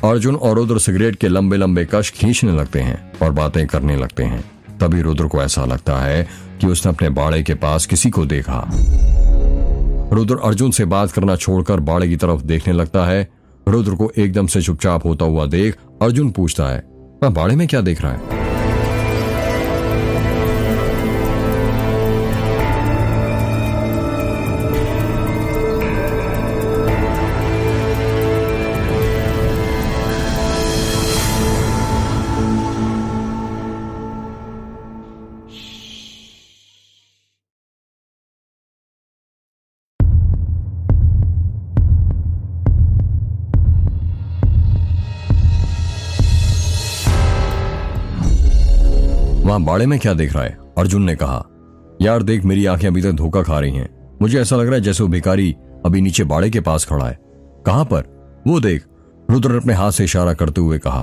अर्जुन और रुद्र सिगरेट के लंबे लंबे कश खींचने लगते हैं और बातें करने लगते हैं। तभी रुद्र को ऐसा लगता है कि उसने अपने बाड़े के पास किसी को देखा। रुद्र अर्जुन से बात करना छोड़कर बाड़े की तरफ देखने लगता है। रुद्र को एकदम से चुपचाप होता हुआ देख अर्जुन पूछता है, वह बाड़े में क्या देख रहा है? वहां बाड़े में क्या देख रहा है? अर्जुन ने कहा, यार देख, मेरी आंखें अभी तक धोखा खा रही हैं। मुझे ऐसा लग रहा है जैसे वो भिखारी अभी नीचे बाड़े के पास खड़ा है। कहां पर? वो देख, रुद्र ने अपने हाथ से इशारा करते हुए कहा।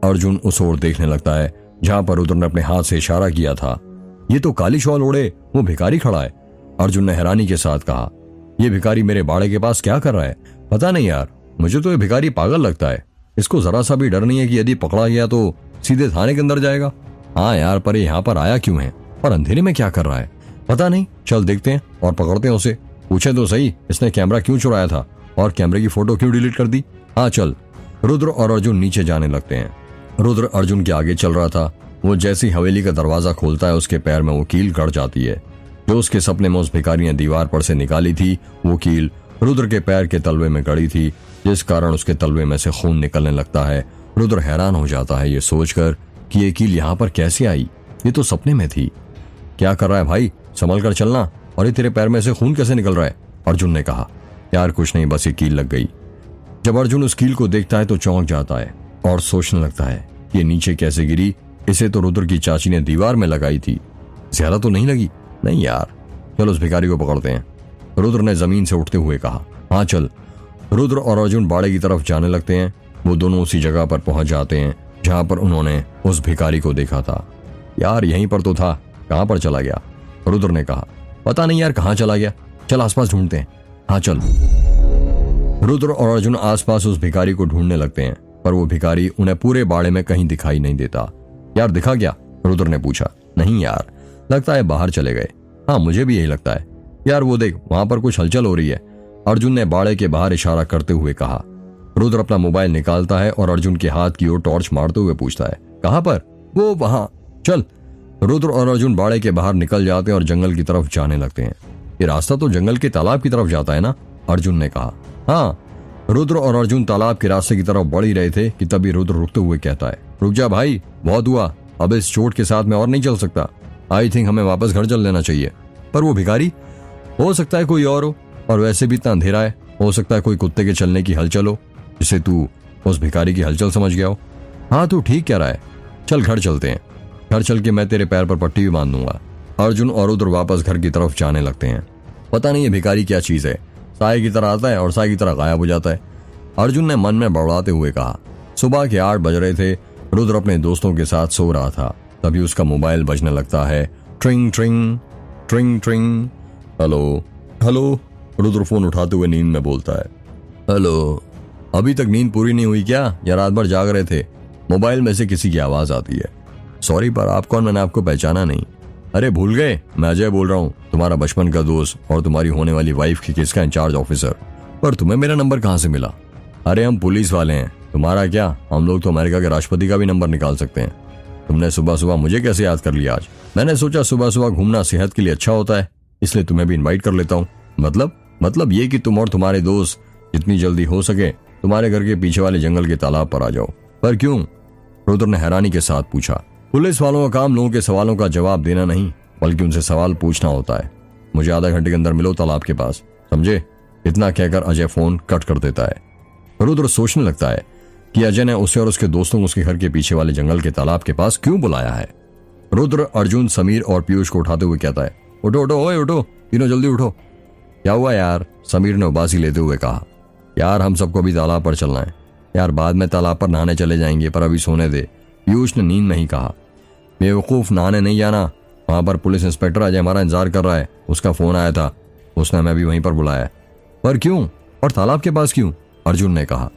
अर्जुन उस ओर देखने लगता है जहां पर रुद्र ने अपने हाथ से इशारा किया था। ये तो काली शॉल ओढ़े वो भिखारी खड़ा है। अर्जुन ने हैरानी के साथ कहा, ये भिखारी मेरे बाड़े के पास क्या कर रहा है? पता नहीं यार, मुझे तो ये भिखारी पागल लगता है। इसको जरा सा भी डर नहीं है कि यदि पकड़ा गया तो सीधे थाने के अंदर जाएगा। हाँ यार, पर ये यहाँ पर आया क्यों है और अंधेरे में क्या कर रहा है? पता नहीं, चल देखते हैं और पकड़ते हैं उसे। पूछे तो सही, इसने कैमरा क्यों चुराया था और कैमरे की फोटो क्यों डिलीट कर दी? हाँ चल। रुद्र और अर्जुन नीचे जाने लगते हैं। रुद्र अर्जुन के आगे चल रहा था। वो जैसी हवेली का दरवाजा खोलता है उसके पैर में वो कील गड़ जाती है जो उसके सपने में उस भिखारी ने दीवार पर से निकाली थी। वो कील रुद्र के पैर के तलवे में गड़ी थी, जिस कारण उसके तलवे में से खून निकलने लगता है। रुद्र हैरान हो जाता है ये सोचकर कि ये कील यहाँ पर कैसे आई, ये तो सपने में थी। क्या कर रहा है भाई, संभल कर चलना। और ये तेरे पैर में से खून कैसे निकल रहा है? अर्जुन ने कहा। यार कुछ नहीं, बस ये कील लग गई। जब अर्जुन उस कील को देखता है तो चौंक जाता है और सोचने लगता है कि ये नीचे कैसे गिरी। इसे तो रुद्र की चाची ने दीवार में लगाई थी, ज्यादा तो नहीं लगी। नहीं यार, चल उस भिखारी को पकड़ते हैं, रुद्र ने जमीन से उठते हुए कहा। हाँ चल। रुद्र और अर्जुन बाड़े की तरफ जाने लगते हैं। वो दोनों उसी जगह पर पहुंच जाते हैं जहां पर उन्होंने उस भिखारी को देखा था। यार यहीं पर तो था, कहां पर चला गया? रुद्र ने कहा। पता नहीं यार कहां चला गया, चल आसपास ढूंढते हैं। हाँ चल। रुद्र और अर्जुन आसपास उस भिखारी को ढूंढने लगते हैं, पर वो भिखारी उन्हें पूरे बाड़े में कहीं दिखाई नहीं देता। यार दिखा क्या? रुद्र ने पूछा। नहीं यार, लगता है बाहर चले गए। हाँ मुझे भी यही लगता है। यार वो देख, वहां पर कुछ हलचल हो रही है, अर्जुन ने बाड़े के बाहर इशारा करते हुए कहा। रुद्र अपना मोबाइल निकालता है और अर्जुन के हाथ की ओर टॉर्च मारते हुए पूछता है, कहां पर? वो वहां, चल। रुद्र और अर्जुन बाड़े के बाहर निकल जाते हैं और जंगल की तरफ जाने लगते हैं। ये रास्ता तो जंगल के तालाब की तरफ जाता है ना? अर्जुन ने कहा। हाँ। रुद्र और अर्जुन तालाब के रास्ते की तरफ बढ़ ही रहे थे कि तभी रुद्र रुकते हुए कहता है, रुक जा भाई, बहुत हुआ, अब इस चोट के साथ मैं और नहीं चल सकता। आई थिंक हमें वापस घर चल लेना चाहिए। पर वो भिखारी, हो सकता है कोई और हो, और वैसे भी इतना अंधेरा है, हो सकता है कोई कुत्ते के चलने की हलचल हो जिसे तू उस भिखारी की हलचल समझ गया हो। हाँ तू ठीक कह रहा है, चल घर चलते हैं, घर चल के मैं तेरे पैर पर पट्टी भी बांध दूंगा। अर्जुन और रुद्र वापस घर की तरफ जाने लगते हैं। पता नहीं ये भिखारी क्या चीज है, साए की तरह आता है और साए की तरह गायब हो जाता है। अर्जुन ने मन में बड़बड़ाते हुए कहा। सुबह के 8 बज रहे थे। रुद्र अपने दोस्तों के साथ सो रहा था, तभी उसका मोबाइल बजने लगता है। ट्रिंग ट्रिंग ट्रिंग ट्रिंग। Hello hello. रुद्र फोन उठाते हुए नींद में बोलता है, हेलो। अभी तक नींद पूरी नहीं हुई क्या, या रात भर जाग रहे थे? मोबाइल में से किसी की आवाज आती है। सॉरी पर आप कौन? मैंने आपको पहचाना नहीं। अरे भूल गए, मैं अजय बोल रहा हूँ, तुम्हारा बचपन का दोस्त और तुम्हारी होने वाली वाइफ की केस का इंचार्ज ऑफिसर। पर तुम्हें मेरा नंबर कहाँ से मिला? अरे हम पुलिस वाले हैं, तुम्हारा क्या, हम लोग तो अमेरिका के राष्ट्रपति का भी नंबर निकाल सकते हैं। तुमने सुबह सुबह मुझे कैसे याद कर लिया आज? मैंने सोचा सुबह सुबह घूमना सेहत के लिए अच्छा होता है, इसलिए तुम्हें भी इन्वाइट कर लेता हूँ। मतलब ये कि तुम और तुम्हारे दोस्त जितनी जल्दी हो सके तुम्हारे घर के पीछे वाले जंगल के तालाब पर आ जाओ। पर क्यों? रुद्र ने हैरानी के साथ पूछा। पुलिस वालों का काम लोगों के सवालों का जवाब देना नहीं, बल्कि उनसे सवाल पूछना होता है। मुझे आधा घंटे के अंदर मिलो तालाब के पास, समझे? इतना कहकर अजय फोन कट कर देता है। रुद्र सोचने लगता है कि अजय ने उसे और उसके दोस्तों को उसके घर के पीछे वाले जंगल के तालाब के पास क्यों बुलाया है। रुद्र अर्जुन, समीर और पीयूष को उठाते हुए कहता है, उठो उठो ओए उठो, तीनों जल्दी उठो। क्या हुआ यार? समीर ने उबासी लेते हुए कहा। यार हम सबको अभी तालाब पर चलना है। यार बाद में तालाब पर नहाने चले जाएंगे, पर अभी सोने दे। पीयूष ने नींद नहीं कहा। बेवकूफ, नहाने नहीं जाना, वहां पर पुलिस इंस्पेक्टर अजय हमारा इंतजार कर रहा है। उसका फोन आया था, उसने हमें भी वहीं पर बुलाया। पर क्यों? और तालाब के पास क्यों? अर्जुन ने कहा।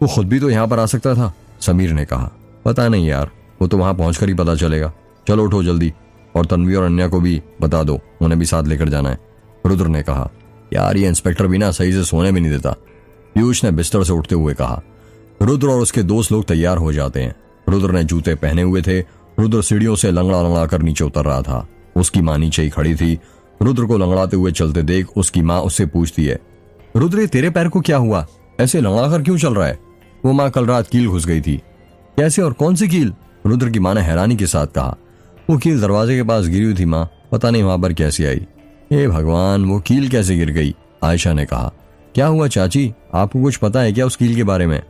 वो खुद भी तो यहाँ पर आ सकता था, समीर ने कहा। पता नहीं यार, वो तो वहां पहुंचकर ही पता चलेगा। चलो उठो जल्दी, और तन्वी और अन्या को भी बता दो, उन्हें भी साथ लेकर जाना है, रुद्र ने कहा। यार ये इंस्पेक्टर भी ना सही से सोने भी नहीं देता, पीयूष ने बिस्तर से उठते हुए कहा। रुद्र और उसके दोस्त लोग तैयार हो जाते हैं। रुद्र ने जूते पहने हुए थे। रुद्र सीढ़ियों से लंगड़ा लंगड़ा कर नीचे उतर रहा था। उसकी माँ नीचे ही खड़ी थी। रुद्र को लंगड़ाते हुए चलते देख उसकी माँ उससे पूछती है, रुद्र ये तेरे पैर को क्या हुआ? ऐसे लंगड़ा कर क्यों चल रहा है? वो माँ कल रात कील घुस गई थी। कैसे और कौन सी कील? रुद्र की माँ ने हैरानी के साथ कहा। वो कील दरवाजे के पास गिरी हुई थी माँ, पता नहीं वहां पर कैसे आई। हे भगवान, वो कील कैसे गिर गई? आयशा ने कहा। क्या हुआ चाची, आपको कुछ पता है क्या उस कील के बारे में?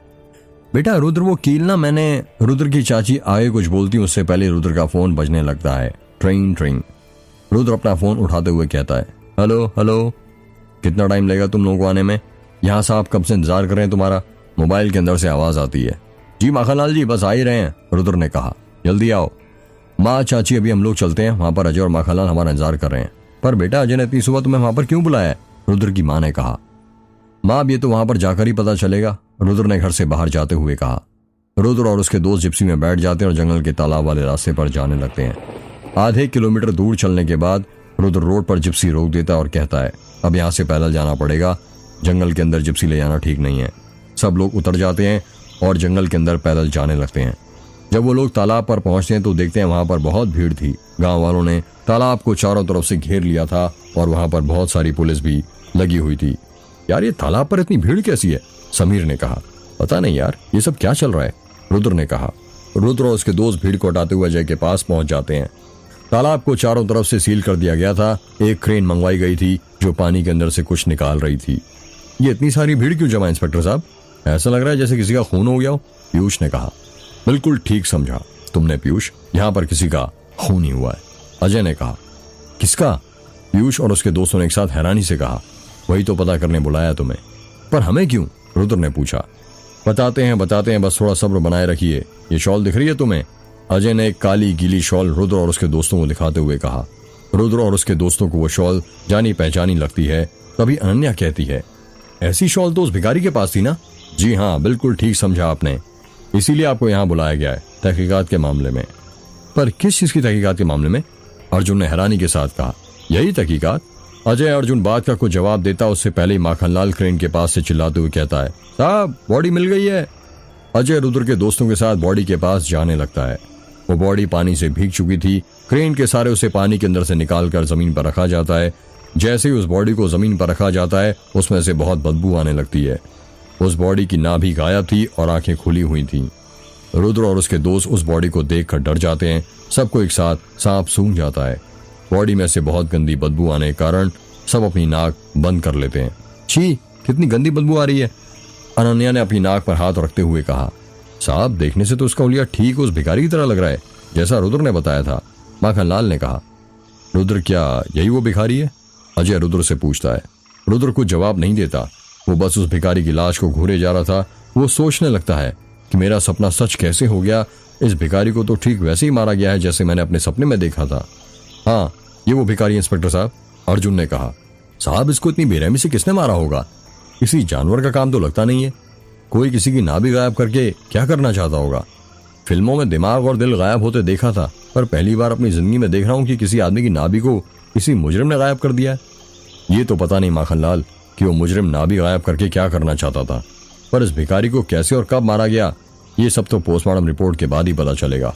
बेटा रुद्र, वो कील ना मैंने। रुद्र की चाची आगे कुछ बोलती उससे पहले रुद्र का फोन बजने लगता है। ट्रिंग ट्रिंग। रुद्र अपना फोन उठाते हुए कहता है, हेलो हेलो। कितना टाइम लगेगा तुम लोगों को आने में? यहाँ साहब कब से इंतजार कर रहे हैं तुम्हारा। मोबाइल के अंदर से आवाज आती है। जी माखनलाल जी, बस आ ही रहे हैं, रुद्र ने कहा। जल्दी आओ। माँ चाची अभी हम लोग चलते हैं, वहां पर अजय और माखनलाल हमारा इंतजार कर रहे हैं। पर बेटा अजय ने इतनी सुबह तुम्हें वहां पर क्यों बुलाया? रुद्र की माँ ने कहा। माँ अब ये तो वहां पर जाकर ही पता चलेगा, रुद्र ने घर से बाहर जाते हुए कहा। रुद्र और उसके दोस्त जिप्सी में बैठ जाते हैं और जंगल के तालाब वाले रास्ते पर जाने लगते हैं। आधे किलोमीटर दूर चलने के बाद रुद्र रोड पर जिप्सी रोक देता है और कहता है, अब यहाँ से पैदल जाना पड़ेगा, जंगल के अंदर जिप्सी ले जाना ठीक नहीं है। सब लोग उतर जाते हैं और जंगल के अंदर पैदल जाने लगते हैं। जब वो लोग तालाब पर पहुंचते हैं तो देखते हैं वहां पर बहुत भीड़ थी। गांव वालों ने तालाब को चारों तरफ से घेर लिया था और वहां पर बहुत सारी पुलिस भी लगी हुई थी। यार ये तालाब पर इतनी भीड़ कैसी है? समीर ने कहा। पता नहीं यार, ये सब क्या चल रहा है, रुद्र ने कहा। रुद्र और उसके दोस्त भीड़ को हटाते हुए अजय के पास पहुंच जाते हैं। तालाब को चारों तरफ से सील कर दिया गया था। एक क्रेन मंगवाई गई थी जो पानी के अंदर से कुछ निकाल रही थी। ये इतनी सारी भीड़ क्यों जमा इंस्पेक्टर साहब? ऐसा लग रहा है जैसे किसी का खून हो गया हो, पीयूष ने कहा। बिल्कुल ठीक समझा तुमने पीयूष, यहाँ पर किसी का खून ही हुआ है, अजय ने कहा। किसका? पीयूष और उसके दोस्तों ने एक साथ हैरानी से कहा। वही तो पता करने बुलाया तुम्हें। पर हमें क्यों? रुद्र ने पूछा। बताते हैं, बस थोड़ा सब्र बनाए रखिए। ये शॉल दिख रही है तुम्हें? अजय ने एक काली गीली शॉल रुद्र और उसके दोस्तों को दिखाते हुए कहा। रुद्र और उसके दोस्तों को वो शॉल जानी पहचानी लगती है। तभी अनन्या कहती है, ऐसी शॉल तो उस भिखारी के पास थी ना? जी हाँ, बिल्कुल ठीक समझा आपने, इसीलिए आपको यहाँ बुलाया गया है, तहकीकात के मामले में। पर किस चीज की तहकीकात के मामले में? अर्जुन ने हैरानी के साथ कहा। यही तहकीकात। अजय अर्जुन बात का कुछ जवाब देता उससे पहले माखनलाल क्रेन के पास से चिल्लाते हुए कहता है, साहब बॉडी मिल गई है। अजय रुद्र के दोस्तों के साथ बॉडी के पास जाने लगता है। वो बॉडी पानी से भीग चुकी थी। क्रेन के सारे उसे पानी के अंदर से निकालकर जमीन पर रखा जाता है। जैसे ही उस बॉडी को जमीन पर रखा जाता है उसमें से बहुत बदबू आने लगती है। उस बॉडी की नाभि गायब थी और आंखें खुली हुई थीं। रुद्र और उसके दोस्त उस बॉडी को देखकर डर जाते हैं। सबको एक साथ सांप सूंघ जाता है। बॉडी में से बहुत गंदी बदबू आने के कारण सब अपनी नाक बंद कर लेते हैं। छी, कितनी गंदी बदबू आ रही है, अनन्या ने अपनी नाक पर हाथ रखते हुए कहा। साहब देखने से तो उसका हुलिया ठीक उस भिखारी की तरह लग रहा है, जैसा रुद्र ने बताया था, माखनलाल ने कहा। रुद्र, क्या यही वो भिखारी है? अजय रुद्र से पूछता है। रुद्र कुछ जवाब नहीं देता। वो बस उस भिखारी की लाश को घूरे जा रहा था। वो सोचने लगता है कि मेरा सपना सच कैसे हो गया। इस भिखारी को तो ठीक वैसे ही मारा गया है जैसे मैंने अपने सपने में देखा था। हाँ, ये वो भिखारी इंस्पेक्टर साहब, अर्जुन ने कहा। साहब इसको इतनी बेरहमी से किसने मारा होगा? किसी जानवर का काम तो लगता नहीं है। कोई किसी की नाभि गायब करके क्या करना चाहता होगा? फिल्मों में दिमाग और दिल गायब होते देखा था, पर पहली बार अपनी जिंदगी में देख रहा हूँ कि किसी आदमी की नाभि को किसी मुजरिम ने गायब कर दिया है। ये तो पता नहीं माखनलाल कि वो मुजरिम नाभि गायब करके क्या करना चाहता था, पर इस भिखारी को कैसे और कब मारा गया ये सब तो पोस्टमार्टम रिपोर्ट के बाद ही पता चलेगा।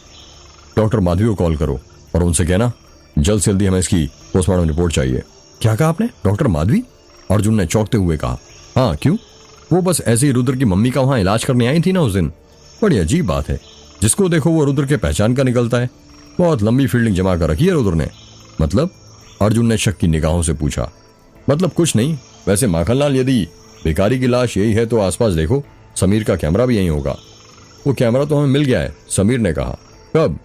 डॉक्टर माधवी को कॉल करो और उनसे कहना जल्द से जल्दी हमें इसकी पोस्टमार्टम रिपोर्ट चाहिए। क्या कहा आपने? डॉक्टर माधवी? अर्जुन ने चौंकते हुए कहा। हाँ, क्यों? वो बस ऐसे ही रुद्र की मम्मी का वहां इलाज करने आई थी ना उस दिन। बड़ी अजीब बात है, जिसको देखो वो रुद्र के पहचान का निकलता है। बहुत लंबी फील्डिंग जमा कर रखी है रुद्र ने। मतलब? अर्जुन ने शक की निगाहों से पूछा। मतलब कुछ नहीं, वैसे माखनलाल, यदि भिखारी की लाश यही है तो आसपास देखो, समीर का कैमरा भी यहीं होगा। वो कैमरा तो हमें मिल गया है, समीर ने कहा। कब?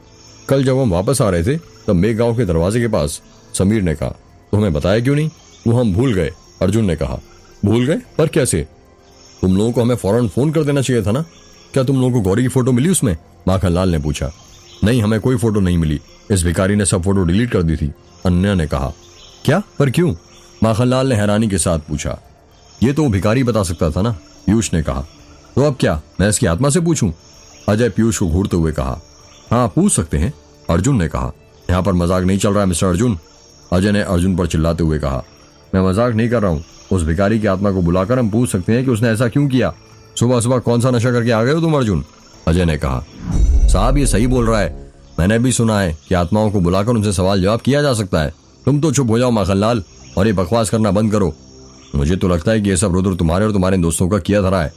कल जब हम वापस आ रहे थे तब मेघ गांव के दरवाजे के पास, समीर ने कहा। तो हमें बताया क्यों नहीं? वो हम भूल गए, अर्जुन ने कहा। भूल गए? पर कैसे? तुम लोगों को हमें फौरन फोन कर देना चाहिए था ना। क्या तुम लोगों को गौरी की फोटो मिली उसमें? माखनलाल ने पूछा। नहीं, हमें कोई फोटो नहीं मिली, इस भिखारी ने सब फोटो डिलीट कर दी थी, अनन्या ने कहा। क्या? पर क्यों? माखनलाल ने हैरानी के साथ पूछा। ये तो वो भिखारी बता सकता था ना, पीयूष ने कहा। तो अब क्या, मैं इसकी आत्मा से पूछूं? अजय पीयूष को घूरते हुए कहा। हाँ, पूछ सकते हैं, अर्जुन ने कहा। यहाँ पर मजाक नहीं चल रहा है मिस्टर अर्जुन, अजय ने अर्जुन पर चिल्लाते हुए कहा। मैं मजाक नहीं कर रहा हूँ, उस भिखारी की आत्मा को बुलाकर हम पूछ सकते हैं कि उसने ऐसा क्यों किया। सुबह सुबह कौन सा नशा करके आ गए हो तुम अर्जुन? अजय ने कहा। साहब, ये सही बोल रहा है, मैंने भी सुना है कि आत्माओं को बुलाकर उनसे सवाल जवाब किया जा सकता है। तुम तो चुप हो जाओ माखनलाल, और ये बकवास करना बंद करो। मुझे तो लगता है कि ये सब रुद्र तुम्हारे और तुम्हारे दोस्तों का किया धरा है।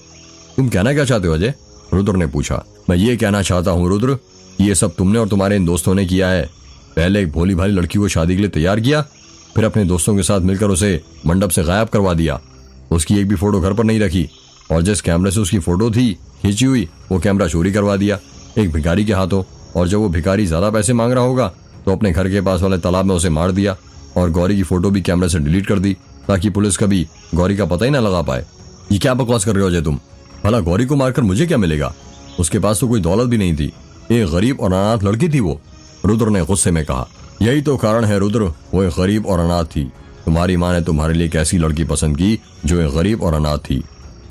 तुम कहना क्या चाहते हो अजय? रुद्र ने पूछा। मैं ये कहना चाहता हूँ रुद्र, ये सब तुमने और तुम्हारे इन दोस्तों ने किया है। पहले एक भोली भाली लड़की को शादी के लिए तैयार किया, फिर अपने दोस्तों के साथ मिलकर उसे मंडप से गायब करवा दिया। उसकी एक भी फोटो घर पर नहीं रखी, और जिस कैमरे से उसकी फोटो थी खींची हुई, वो कैमरा चोरी करवा दिया एक भिखारी के हाथों। और जब वो भिखारी ज्यादा पैसे मांग रहा होगा तो अपने घर के पास वाले तालाब में उसे मार दिया, और गौरी की फोटो भी कैमरे से डिलीट कर दी ताकि पुलिस कभी गौरी का पता ही ना लगा पाए। ये क्या बकवास कर रहे हो अजय तुम? भला गौरी को मारकर मुझे क्या मिलेगा? उसके पास तो कोई दौलत भी नहीं थी, एक गरीब और अनाथ लड़की थी वो, रुद्र ने गुस्से में कहा। यही तो कारण है रुद्र, वो एक गरीब और अनाथ थी। तुम्हारी माँ ने तुम्हारे लिए एक ऐसी लड़की पसंद की जो एक गरीब और अनाथ थी।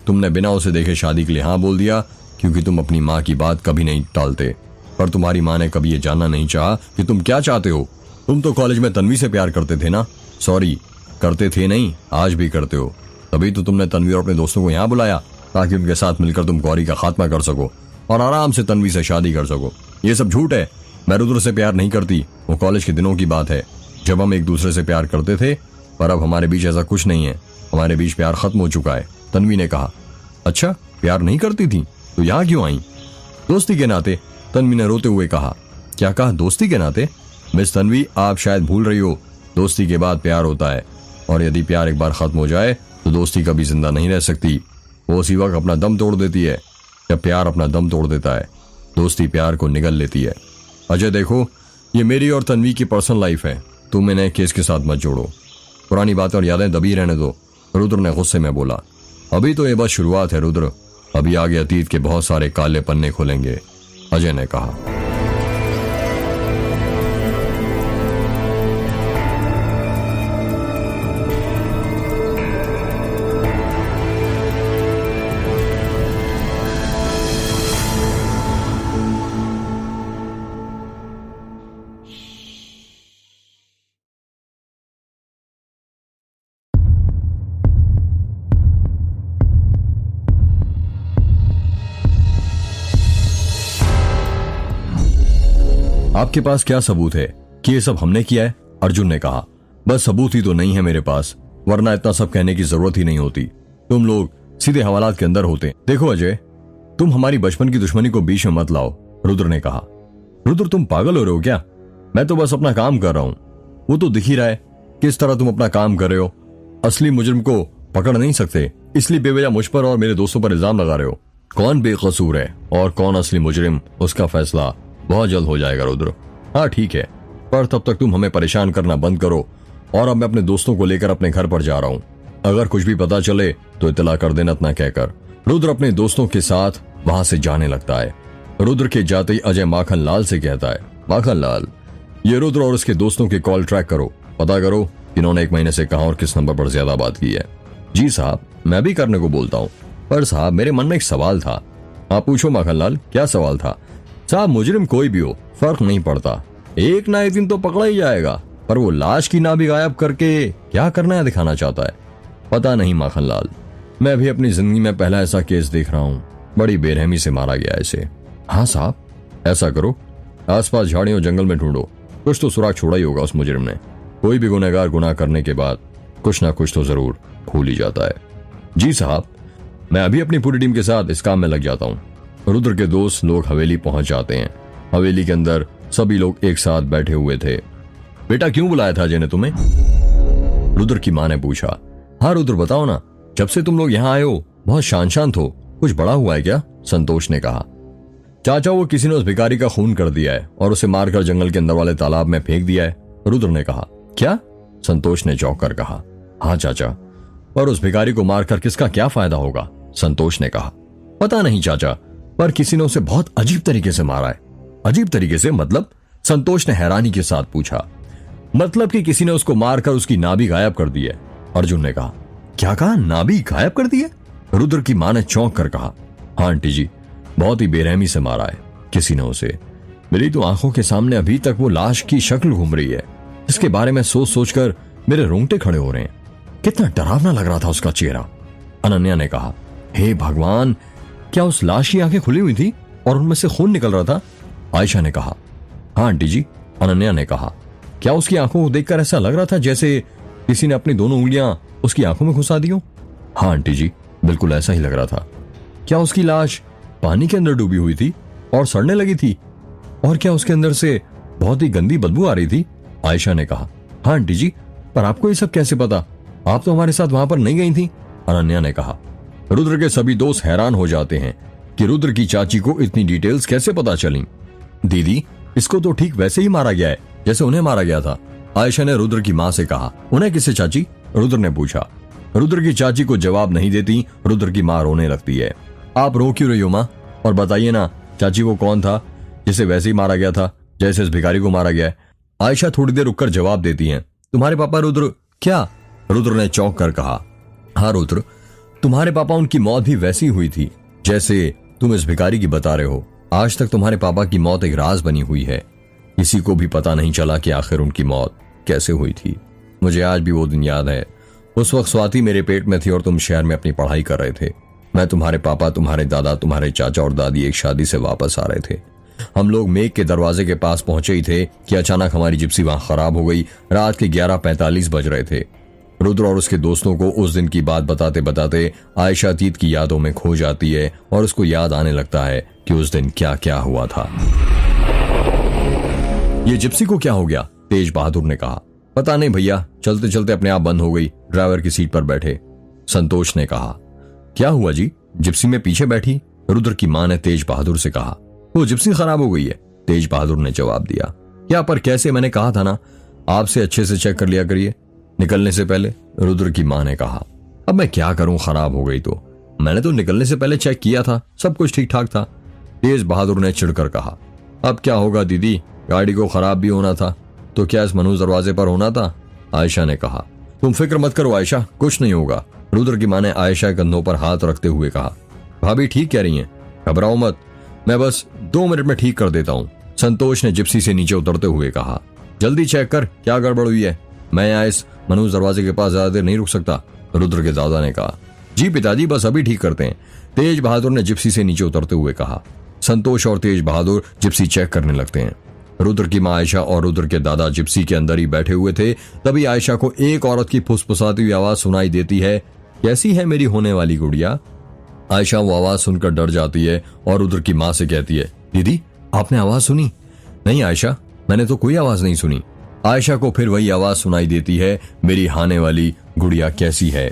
तुमने बिना उसे देखे शादी के लिए हाँ बोल दिया, क्योंकि तुम अपनी माँ की बात कभी नहीं टालते। पर तुम्हारी माँ ने कभी ये जानना नहीं चाहा कि तुम क्या चाहते हो। तुम तो कॉलेज में तन्वी से प्यार करते थे ना? सॉरी, करते थे नहीं, आज भी करते हो। तभी तो तुमने तन्वी और अपने दोस्तों को यहाँ बुलाया, ताकि उनके साथ मिलकर तुम गौरी का खात्मा कर सको और आराम से तन्वी से शादी कर सको। ये सब झूठ है, मैं रुद्र से प्यार नहीं करती। वो कॉलेज के दिनों की बात है जब हम एक दूसरे से प्यार करते थे, पर अब हमारे बीच ऐसा कुछ नहीं है। हमारे बीच प्यार खत्म हो चुका है, तन्वी ने कहा। अच्छा, प्यार नहीं करती थी तो यहाँ क्यों आई? दोस्ती के नाते, तन्वी ने रोते हुए कहा। क्या कहा? दोस्ती के नाते? मिस तन्वी, आप शायद भूल रही हो, दोस्ती के बाद प्यार होता है, और यदि प्यार एक बार खत्म हो जाए तो दोस्ती कभी जिंदा नहीं रह सकती। वो उसी वक्त अपना दम तोड़ देती है जब प्यार अपना दम तोड़ देता है। दोस्ती प्यार को निगल लेती है। अजय देखो, ये मेरी और तन्वी की पर्सनल लाइफ है, तुम इन्हें केस के साथ मत जोड़ो। पुरानी बातें और यादें दबी रहने दो, रुद्र ने गुस्से में बोला। अभी तो ये बस शुरुआत है रुद्र, अभी आगे अतीत के बहुत सारे काले पन्ने खुलेंगे, अजय ने कहा। आपके पास क्या सबूत है कि ये सब हमने किया है? अर्जुन ने कहा। बस सबूत ही तो नहीं है मेरे पास, वरना इतना सब कहने की जरूरत ही नहीं होती। तुम लोग सीधे हवालात के अंदर होते। देखो अजय, तुम हमारी बचपन की दुश्मनी को बीच में मत लाओ, रुद्र ने कहा। रुद्र, तुम पागल हो रहे हो क्या? मैं तो बस अपना काम कर रहा हूँ। वो तो दिख ही रहा है किस तरह तुम अपना काम कर रहे हो। असली मुजरिम को पकड़ नहीं सकते, इसलिए बेवजह मुझ पर और मेरे दोस्तों पर इल्जाम लगा रहे हो। कौन बेकसूर है और कौन असली मुजरिम, उसका फैसला बहुत जल्द हो जाएगा रुद्र। हाँ ठीक है, पर तब तक तुम हमें परेशान करना बंद करो, और अब मैं अपने दोस्तों को लेकर अपने घर पर जा रहा हूँ। अगर कुछ भी पता चले तो इत्तला कर देना, इतना कहकर रुद्र अपने दोस्तों के साथ वहां से जाने लगता है। रुद्र के जाते ही अजय माखनलाल से कहता है, माखनलाल, ये रुद्र और उसके दोस्तों के कॉल ट्रैक करो, पता करो इन्होंने 1 महीने से कहां और किस नंबर पर ज्यादा बात की है। जी साहब, मैं भी करने को बोलता हूँ, पर साहब मेरे मन में एक सवाल था। आप पूछो माखनलाल, क्या सवाल था? साहब, मुजरिम कोई भी हो, फर्क नहीं पड़ता, एक ना एक दिन तो पकड़ा ही जाएगा, पर वो लाश की ना भी गायब करके क्या करना है दिखाना चाहता है। पता नहीं माखनलाल, मैं भी अपनी जिंदगी में पहला ऐसा केस देख रहा हूँ, बड़ी बेरहमी से मारा गया इसे। हाँ साहब, ऐसा करो, आसपास झाड़ियों जंगल में ढूंढो, कुछ तो सुराग छोड़ा ही होगा उस मुजरिम ने। कोई भी गुनहगार गुनाह करने के बाद कुछ ना कुछ तो जरूर भूल ही जाता है। जी साहब, मैं अभी अपनी पूरी टीम के साथ इस काम में लग जाता हूँ। रुद्र के दोस्त लोग हवेली पहुंच जाते हैं। हवेली के अंदर सभी लोग एक साथ बैठे हुए थे। बेटा, क्यों बुलाया था अजय ने तुम्हें? रुद्र की मां ने पूछा। हाँ रुद्र बताओ ना, जब से तुम लोग यहाँ आए हो बहुत शांत हो, कुछ बड़ा हुआ है क्या? संतोष ने कहा। चाचा वो किसी ने उस भिखारी का खून कर दिया है और उसे मारकर जंगल के अंदर वाले तालाब में फेंक दिया है, रुद्र ने कहा। क्या? संतोष ने चौंक कर कहा। हाँ चाचा, पर उस भिखारी को मारकर किसका क्या फायदा होगा? संतोष ने कहा। पता नहीं चाचा, पर किसी ने उसे बहुत अजीब तरीके से मारा है। अजीब तरीके से मतलब? संतोष ने हैरानी के साथ पूछा। मतलब कि किसी ने उसको मारकर उसकी नाभि गायब कर दी है, अर्जुन ने कहा। क्या कहा? नाभि गायब कर दी है? रुद्र की मां ने चौंक कर कहा। हाँ आंटी जी, बहुत ही बेरहमी से मारा है किसी ने उसे। मेरी तो आंखों के सामने अभी तक वो लाश की शक्ल घूम रही है, जिसके बारे में सोच सोचकर मेरे रोंगटे खड़े हो रहे हैं। कितना डरावना लग रहा था उसका चेहरा, अनन्या ने कहा। हे भगवान, क्या उस लाश की आंखें खुली हुई थी और उनमें से खून निकल रहा था? आयशा ने कहा। हाँ आंटी जी, अनन्या ने कहा। क्या उसकी आंखों को देखकर ऐसा लग रहा था जैसे किसी ने अपनी दोनों उंगलियां उसकी आंखों में घुसा दी हो? हाँ आंटी जी, बिल्कुल ऐसा ही लग रहा था। क्या उसकी लाश पानी के अंदर डूबी हुई थी और सड़ने लगी थी? और क्या उसके अंदर से बहुत ही गंदी बदबू आ रही थी? आयशा ने कहा। हाँ आंटी जी, पर आपको ये सब कैसे पता? आप तो हमारे साथ वहां पर नहीं गई थी, अनन्या ने कहा। रुद्र के सभी दोस्त हैरान हो जाते हैं कि रुद्र की चाची को इतनी डिटेल्स कैसे पता चली। दीदी, इसको तो ठीक वैसे ही मारा गया है जैसे उन्हें मारा गया था, आयशा ने रुद्र की मां से कहा। उन्हें किसे चाची? रुद्र ने पूछा। रुद्र की चाची को जवाब नहीं देती रुद्र की मां रोने लगती है। आप रो क्यों रही हो मां? और बताइए ना, चाची वो कौन था जिसे वैसे ही मारा गया था जैसे इस भिखारी को मारा गया है? आयशा थोड़ी देर रुककर जवाब देती हैं। तुम्हारे पापा रुद्र। क्या? रुद्र ने चौंक कर कहा। हाँ रुद्र, तुम्हारे पापा उनकी मौत भी वैसी हुई थी जैसे तुम इस भिखारी की बता रहे हो। आज तक तुम्हारे पापा की मौत एक राज बनी हुई है, किसी को भी पता नहीं चला कि आखिर उनकी मौत कैसे हुई थी। मुझे आज भी वो दिन याद है। उस वक्त स्वाति मेरे पेट में थी और तुम शहर में अपनी पढ़ाई कर रहे थे। मैं, तुम्हारे पापा, तुम्हारे दादा, तुम्हारे चाचा और दादी एक शादी से वापस आ रहे थे। हम लोग मेघ के दरवाजे के पास पहुंचे ही थे कि अचानक हमारी जिप्सी वहां खराब हो गई। रात के 11:45 बज रहे थे। रुद्र और उसके दोस्तों को उस दिन की बात बताते बताते आयशा अतीत की यादों में खो जाती है और उसको याद आने लगता है कि उस दिन क्या क्या हुआ था। ये जिप्सी को क्या हो गया? तेज बहादुर ने कहा। पता नहीं भैया, चलते चलते अपने आप बंद हो गई, ड्राइवर की सीट पर बैठे, संतोष ने कहा। क्या हुआ जी, जिप्सी में पीछे बैठी? रुद्र की मां ने तेज बहादुर से कहा। वो जिप्सी खराब हो गई है, तेज बहादुर ने जवाब दिया। क्या? पर कैसे? मैंने कहा था ना, आपसे अच्छे से चेक कर लिया करिए निकलने से पहले, रुद्र की मां ने कहा। अब मैं क्या करूं, खराब हो गई तो। मैंने तो निकलने से पहले चेक किया था, सब कुछ ठीक ठाक था, तेज बहादुर ने चिढ़कर कहा। अब क्या होगा दीदी, गाड़ी को खराब भी होना था तो क्या इस मनूज दरवाजे पर होना था? आयशा ने कहा। तुम फिक्र मत करो आयशा, कुछ नहीं होगा, रुद्र की मां ने आयशा के कंधों पर हाथ रखते हुए कहा। भाभी ठीक कह रही हैं, घबराओ मत, मैं बस 2 मिनट में ठीक कर देता हूँ, संतोष ने जिप्सी से नीचे उतरते हुए कहा। जल्दी चेक कर, क्या गड़बड़ हुई है? मैं यहाँ इस मनूज दरवाजे के पास ज्यादा देर नहीं रुक सकता, रुद्र के दादा ने कहा। जी पिताजी, बस अभी ठीक करते हैं, तेज बहादुर ने जिप्सी से नीचे उतरते हुए कहा। संतोष और तेज बहादुर जिप्सी चेक करने लगते हैं। रुद्र की मां आयशा और रुद्र के दादा जिप्सी के अंदर ही बैठे हुए थे। तभी आयशा को एक औरत की फुसफुसाती हुई आवाज सुनाई देती है। कैसी है मेरी होने वाली गुड़िया? आयशा वो आवाज सुनकर डर जाती है और रुद्र की मां से कहती है, दीदी आपने आवाज सुनी? नहीं आयशा, मैंने तो कोई आवाज नहीं सुनी। आयशा को फिर वही आवाज सुनाई देती है, मेरी हाने वाली गुड़िया कैसी है?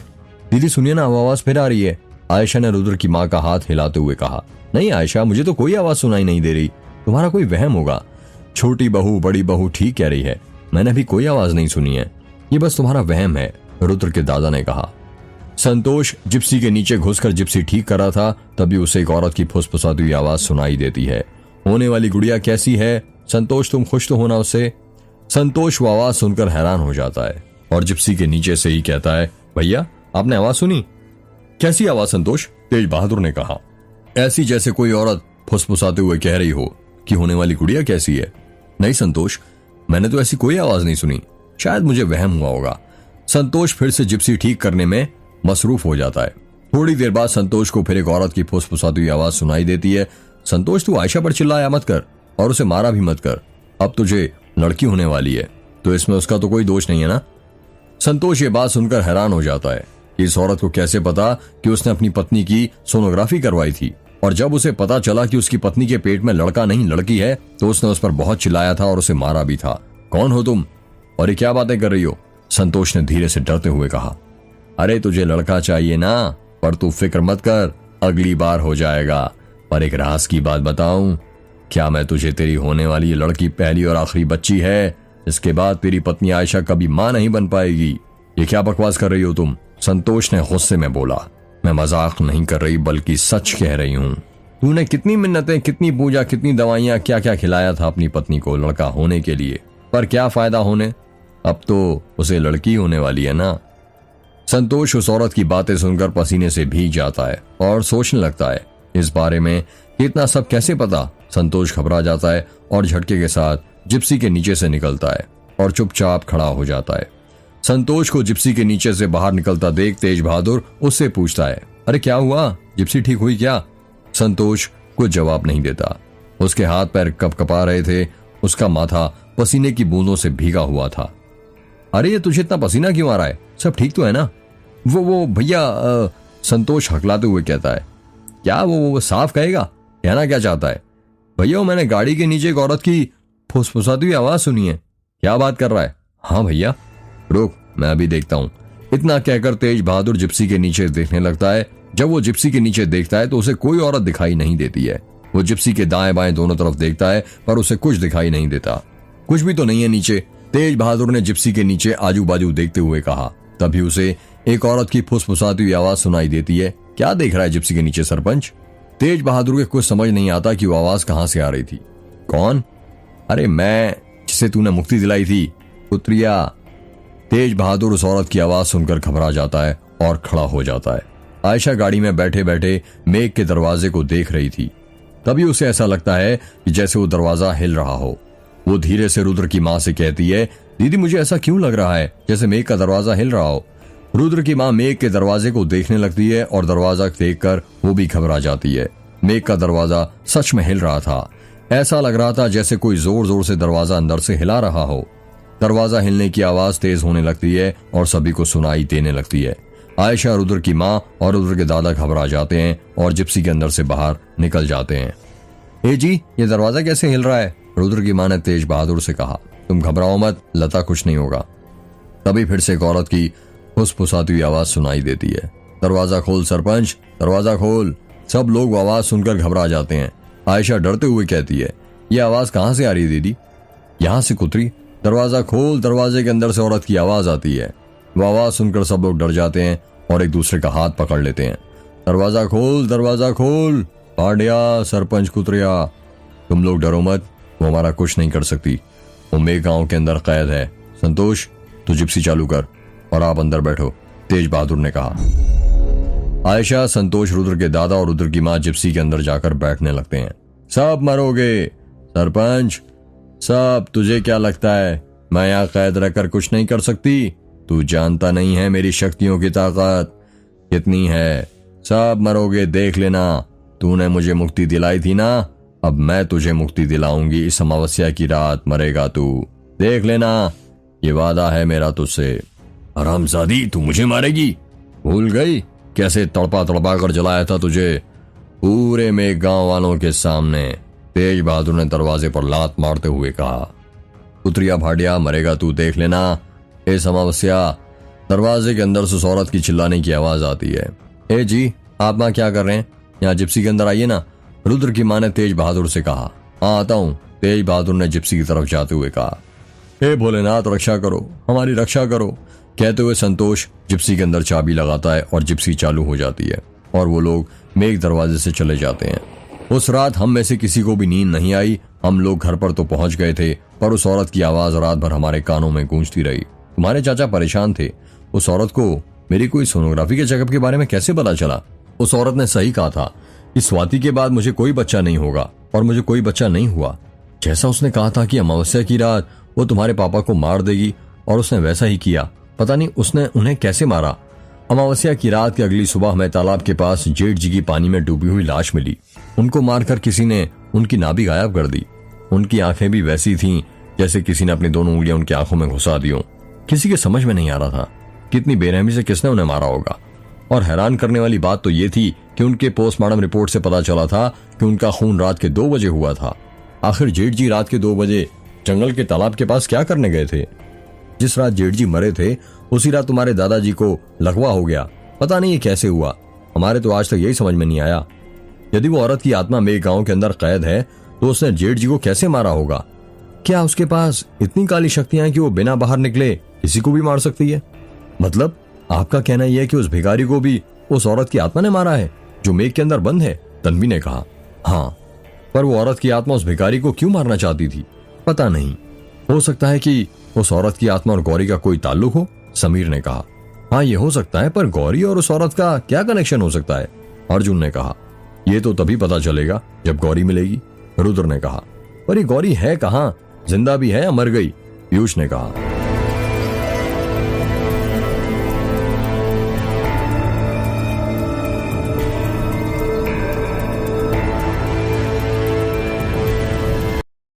दीदी सुनिए ना, वो आवाज फिर आ रही है, आयशा ने रुद्र की मां का हाथ हिलाते हुए कहा। नहीं आयशा, मुझे तो कोई आवाज सुनाई नहीं दे रही, तुम्हारा कोई वहम होगा। छोटी बहू बड़ी बहू ठीक कह रही है, मैंने अभी कोई आवाज नहीं सुनी है, ये बस तुम्हारा वहम है, रुद्र के दादा ने कहा। संतोष जिप्सी के नीचे घुसकर जिप्सी ठीक कर रहा था, तभी उसे एक औरत की फुसफुसाती हुई आवाज सुनाई देती है। होने वाली गुड़िया कैसी है? संतोष तुम खुश तो होना उससे। संतोष वो आवाज सुनकर हैरान हो जाता है और जिप्सी के नीचे से ही कहता है, भैया आपने आवाज सुनी? कैसी आवाज संतोष? तेज बहादुर ने कहा। ऐसी जैसे कोई औरत फुसफुसाते हुए कह रही हो कि होने वाली गुड़िया कैसी है। नहीं संतोष, मैंने तो ऐसी कोई आवाज नहीं सुनी, शायद मुझे वहम हुआ होगा। संतोष फिर से जिप्सी ठीक करने में मसरूफ हो जाता है। थोड़ी देर बाद संतोष को फिर एक औरत की फुसफुसाती हुई आवाज सुनाई देती है। संतोष तू आयशा पर चिल्लाया मत कर और उसे मारा भी मत कर, अब तुझे लड़की होने वाली है तो इसमें उसका तो कोई दोष नहीं है ना। संतोष ये बात सुनकर हैरान हो जाता है कि इस औरत को कैसे पता कि उसने अपनी पत्नी की सोनोग्राफी करवाई थी, और जब उसे पता चला कि उसकी पत्नी के पेट में लड़का नहीं लड़की है तो उसने उस पर बहुत चिल्लाया था और उसे मारा भी था। कौन हो तुम और ये क्या बातें कर रही हो? संतोष ने धीरे से डरते हुए कहा। अरे तुझे लड़का चाहिए ना, पर तू फिक्र मत कर, अगली बार हो जाएगा। पर एक राज की बात बताऊं, क्या मैं तुझे तेरी होने वाली ये लड़की पहली और आखिरी बच्ची है? इसके बाद तेरी पत्नी आयशा कभी मां नहीं बन पाएगी। ये क्या बकवास कर रही हो तुम? संतोष ने गुस्से में बोला। मैं मजाक नहीं कर रही बल्कि सच कह रही हूँ। तूने कितनी मिन्नतें, कितनी पूजा, कितनी दवाइयां, क्या क्या खिलाया था अपनी पत्नी को लड़का होने के लिए, पर क्या फायदा होने? अब तो उसे लड़की होने वाली है ना। संतोष उस औरत की बातें सुनकर पसीने से भीग जाता है और सोचने लगता है, इस बारे में इतना सब कैसे पता? संतोष घबरा जाता है और झटके के साथ जिप्सी के नीचे से निकलता है और चुपचाप खड़ा हो जाता है। संतोष को जिप्सी के नीचे से बाहर निकलता देख तेज बहादुर उससे पूछता है, अरे क्या हुआ? जिप्सी ठीक हुई क्या? संतोष कुछ जवाब नहीं देता। उसके हाथ पैर कपकपा रहे थे, उसका माथा पसीने की बूंदों से भीगा हुआ था। अरे ये तुझे इतना पसीना क्यों आ रहा है? सब ठीक तो है ना? वो भैया, संतोष हकलाते हुए कहता है। क्या वो साफ कहेगा? कहना क्या चाहता है? भैया मैंने गाड़ी के नीचे एक औरत की फुसफुसाती हुई आवाज सुनी है। क्या बात कर रहा है? हाँ भैया। रुक, मैं अभी देखता हूँ। इतना कहकर तेज बहादुर जिप्सी के नीचे देखने लगता है। जब वो जिप्सी के नीचे देखता है तो उसे कोई औरत दिखाई नहीं देती है। वो जिप्सी के दाएं बाएं दोनों तरफ देखता है पर उसे कुछ दिखाई नहीं देता। कुछ भी तो नहीं है नीचे। तेज बहादुर ने जिप्सी के नीचे आजू बाजू देखते हुए कहा। तभी उसे एक औरत की फुसफुसाती हुई आवाज सुनाई देती है। क्या देख रहा है जिप्सी के नीचे सरपंच? तेज बहादुर के कुछ समझ नहीं आता कि वो आवाज कहां से आ रही थी। कौन? अरे मैं, जिसे तूने मुक्ति दिलाई थी, पुत्रिया। तेज बहादुर उस औरत की आवाज सुनकर घबरा जाता है और खड़ा हो जाता है। आयशा गाड़ी में बैठे बैठे मेघ के दरवाजे को देख रही थी। तभी उसे ऐसा लगता है कि जैसे वो दरवाजा हिल रहा हो। वो धीरे से रुद्र की मां से कहती है, दीदी मुझे ऐसा क्यों लग रहा है जैसे मेघ का दरवाजा हिल रहा हो। रुद्र की मां मेघ के दरवाजे को देखने लगती है और दरवाजा देखकर वो भी घबरा जाती है। मेघ का दरवाजा सच में हिल रहा था। ऐसा लग रहा था जैसे कोई जोर जोर से दरवाजा अंदर से हिला रहा हो। दरवाजा हिलने की आवाज तेज होने लगती है और सभी को सुनाई देने लगती है। आयशा, रुद्र की मां और रुद्र के दादा घबरा जाते हैं और जिप्सी के अंदर से बाहर निकल जाते हैं। ए जी, ये दरवाजा कैसे हिल रहा है? रुद्र की मां ने तेज बहादुर से कहा। तुम घबराओ मत लता, कुछ नहीं होगा। तभी फिर से एक औरत की फुसफुसाती हुई आवाज सुनाई देती है। दरवाजा खोल सरपंच, दरवाजा खोल। सब लोग आवाज सुनकर घबरा जाते हैं। आयशा डरते हुए कहती है, ये आवाज कहां से आ रही है दीदी? यहां से कुतरी। दरवाजा खोल। दरवाजे के अंदर से औरत की आवाज आती है। वो आवाज सुनकर सब लोग डर जाते हैं और एक दूसरे का हाथ पकड़ लेते हैं। दरवाजा खोल, दरवाजा खोल। पांड्या, सरपंच, कुतरिया, तुम लोग डरो मत, वो हमारा कुछ नहीं कर सकती। वो मेघ गांव के अंदर कैद है। संतोष, तू जिप्सी चालू कर और आप अंदर बैठो, तेज बहादुर ने कहा। आयशा, संतोष, रुद्र के दादा और रुद्र की मां जिप्सी के अंदर जाकर बैठने लगते हैं। सब मरोगे सरपंच, सब। तुझे क्या लगता है मैं यहाँ कैद रहकर कुछ नहीं कर सकती? तू जानता नहीं है मेरी शक्तियों की ताकत कितनी है। सब मरोगे, देख लेना। तूने मुझे मुक्ति दिलाई थी ना, अब मैं तुझे मुक्ति दिलाऊंगी। इस अमावस्या की रात मरेगा तू, देख लेना। ये वादा है मेरा तुझसे। हरामजादी, तू मुझे मारेगी? भूल गई कैसे तड़पा तड़पा कर जलाया था तुझे पूरे मेघ गांव वालों के सामने? तेज बहादुर ने दरवाजे पर लात मारते हुए कहा। पुत्रिया भाटिया, मरेगा तू, देख लेना। इस अमावस्या। दरवाजे के अंदर से उस औरत की चिल्लाने की आवाज आती है। ए जी, आप मां क्या कर रहे हैं? यहाँ जिप्सी के अंदर आइए ना, रुद्र की मां ने तेज बहादुर से कहा। हाँ आता हूँ, तेज बहादुर ने जिप्सी की तरफ जाते हुए कहा। हे भोलेनाथ, रक्षा करो, हमारी रक्षा करो, कहते हुए संतोष जिप्सी के अंदर चाबी लगाता है और जिप्सी चालू हो जाती है और वो लोग मेघ दरवाजे से चले जाते हैं। उस रात हम में से किसी को भी नींद नहीं आई। हम लोग घर पर तो पहुंच गए थे, पर उस औरत की आवाज रात भर हमारे कानों में गूंजती रही। तुम्हारे चाचा परेशान थे। उस औरत को मेरी कोई सोनोग्राफी के चेकअप के बारे में कैसे पता चला? उस औरत ने सही कहा था कि स्वाति के बाद मुझे कोई बच्चा नहीं होगा, और मुझे कोई बच्चा नहीं हुआ। जैसा उसने कहा था कि अमावस्या की रात वो तुम्हारे पापा को मार देगी, और उसने वैसा ही किया। पता नहीं उसने उन्हें कैसे मारा। अमावस्या की रात की अगली सुबह हमें तालाब के पास जेठ जी की पानी में डूबी हुई लाश मिली। उनको मारकर किसी ने उनकी नाभि गायब कर दी। उनकी आंखें भी वैसी थीं जैसे किसी ने अपनी दोनों उंगलियां उनकी आंखों में घुसा दी हो। किसी के समझ में नहीं आ रहा था कितनी बेरहमी से किसने उन्हें मारा होगा। और हैरान करने वाली बात तो ये थी कि उनके पोस्टमार्टम रिपोर्ट से पता चला था कि उनका खून रात के 2 बजे हुआ था। आखिर जेठ जी रात के 2 बजे जंगल के तालाब के पास क्या करने गए थे? जिस रात जेठ जी मरे थे उसी रात तुम्हारे दादाजी को लकवा हो गया। पता नहीं ये कैसे हुआ, हमारे तो आज तक यही समझ में नहीं आया। यदि वो औरत की आत्मा मेघ गांव के अंदर कैद है तो उसने जेठ जी को कैसे मारा होगा? क्या उसके पास इतनी काली शक्तियां हैं कि वो बिना बाहर निकले किसी को भी मार सकती है? मतलब आपका कहना यह है कि उस भिखारी को भी उस औरत की आत्मा ने मारा है जो मेघ के अंदर बंद है? तन्वी ने कहा। हाँ, पर वो औरत की आत्मा उस भिखारी को क्यों मारना चाहती थी? पता नहीं, हो सकता है कि उस औरत की आत्मा और गौरी का कोई ताल्लुक हो। समीर ने कहा। हाँ, ये हो सकता है, पर गौरी और उस औरत का क्या कनेक्शन हो सकता है? अर्जुन ने कहा। ये तो तभी पता चलेगा जब गौरी मिलेगी। रुद्र ने कहा। पर ये गौरी है कहाँ, जिंदा भी है या मर गई? पीयूष ने कहा।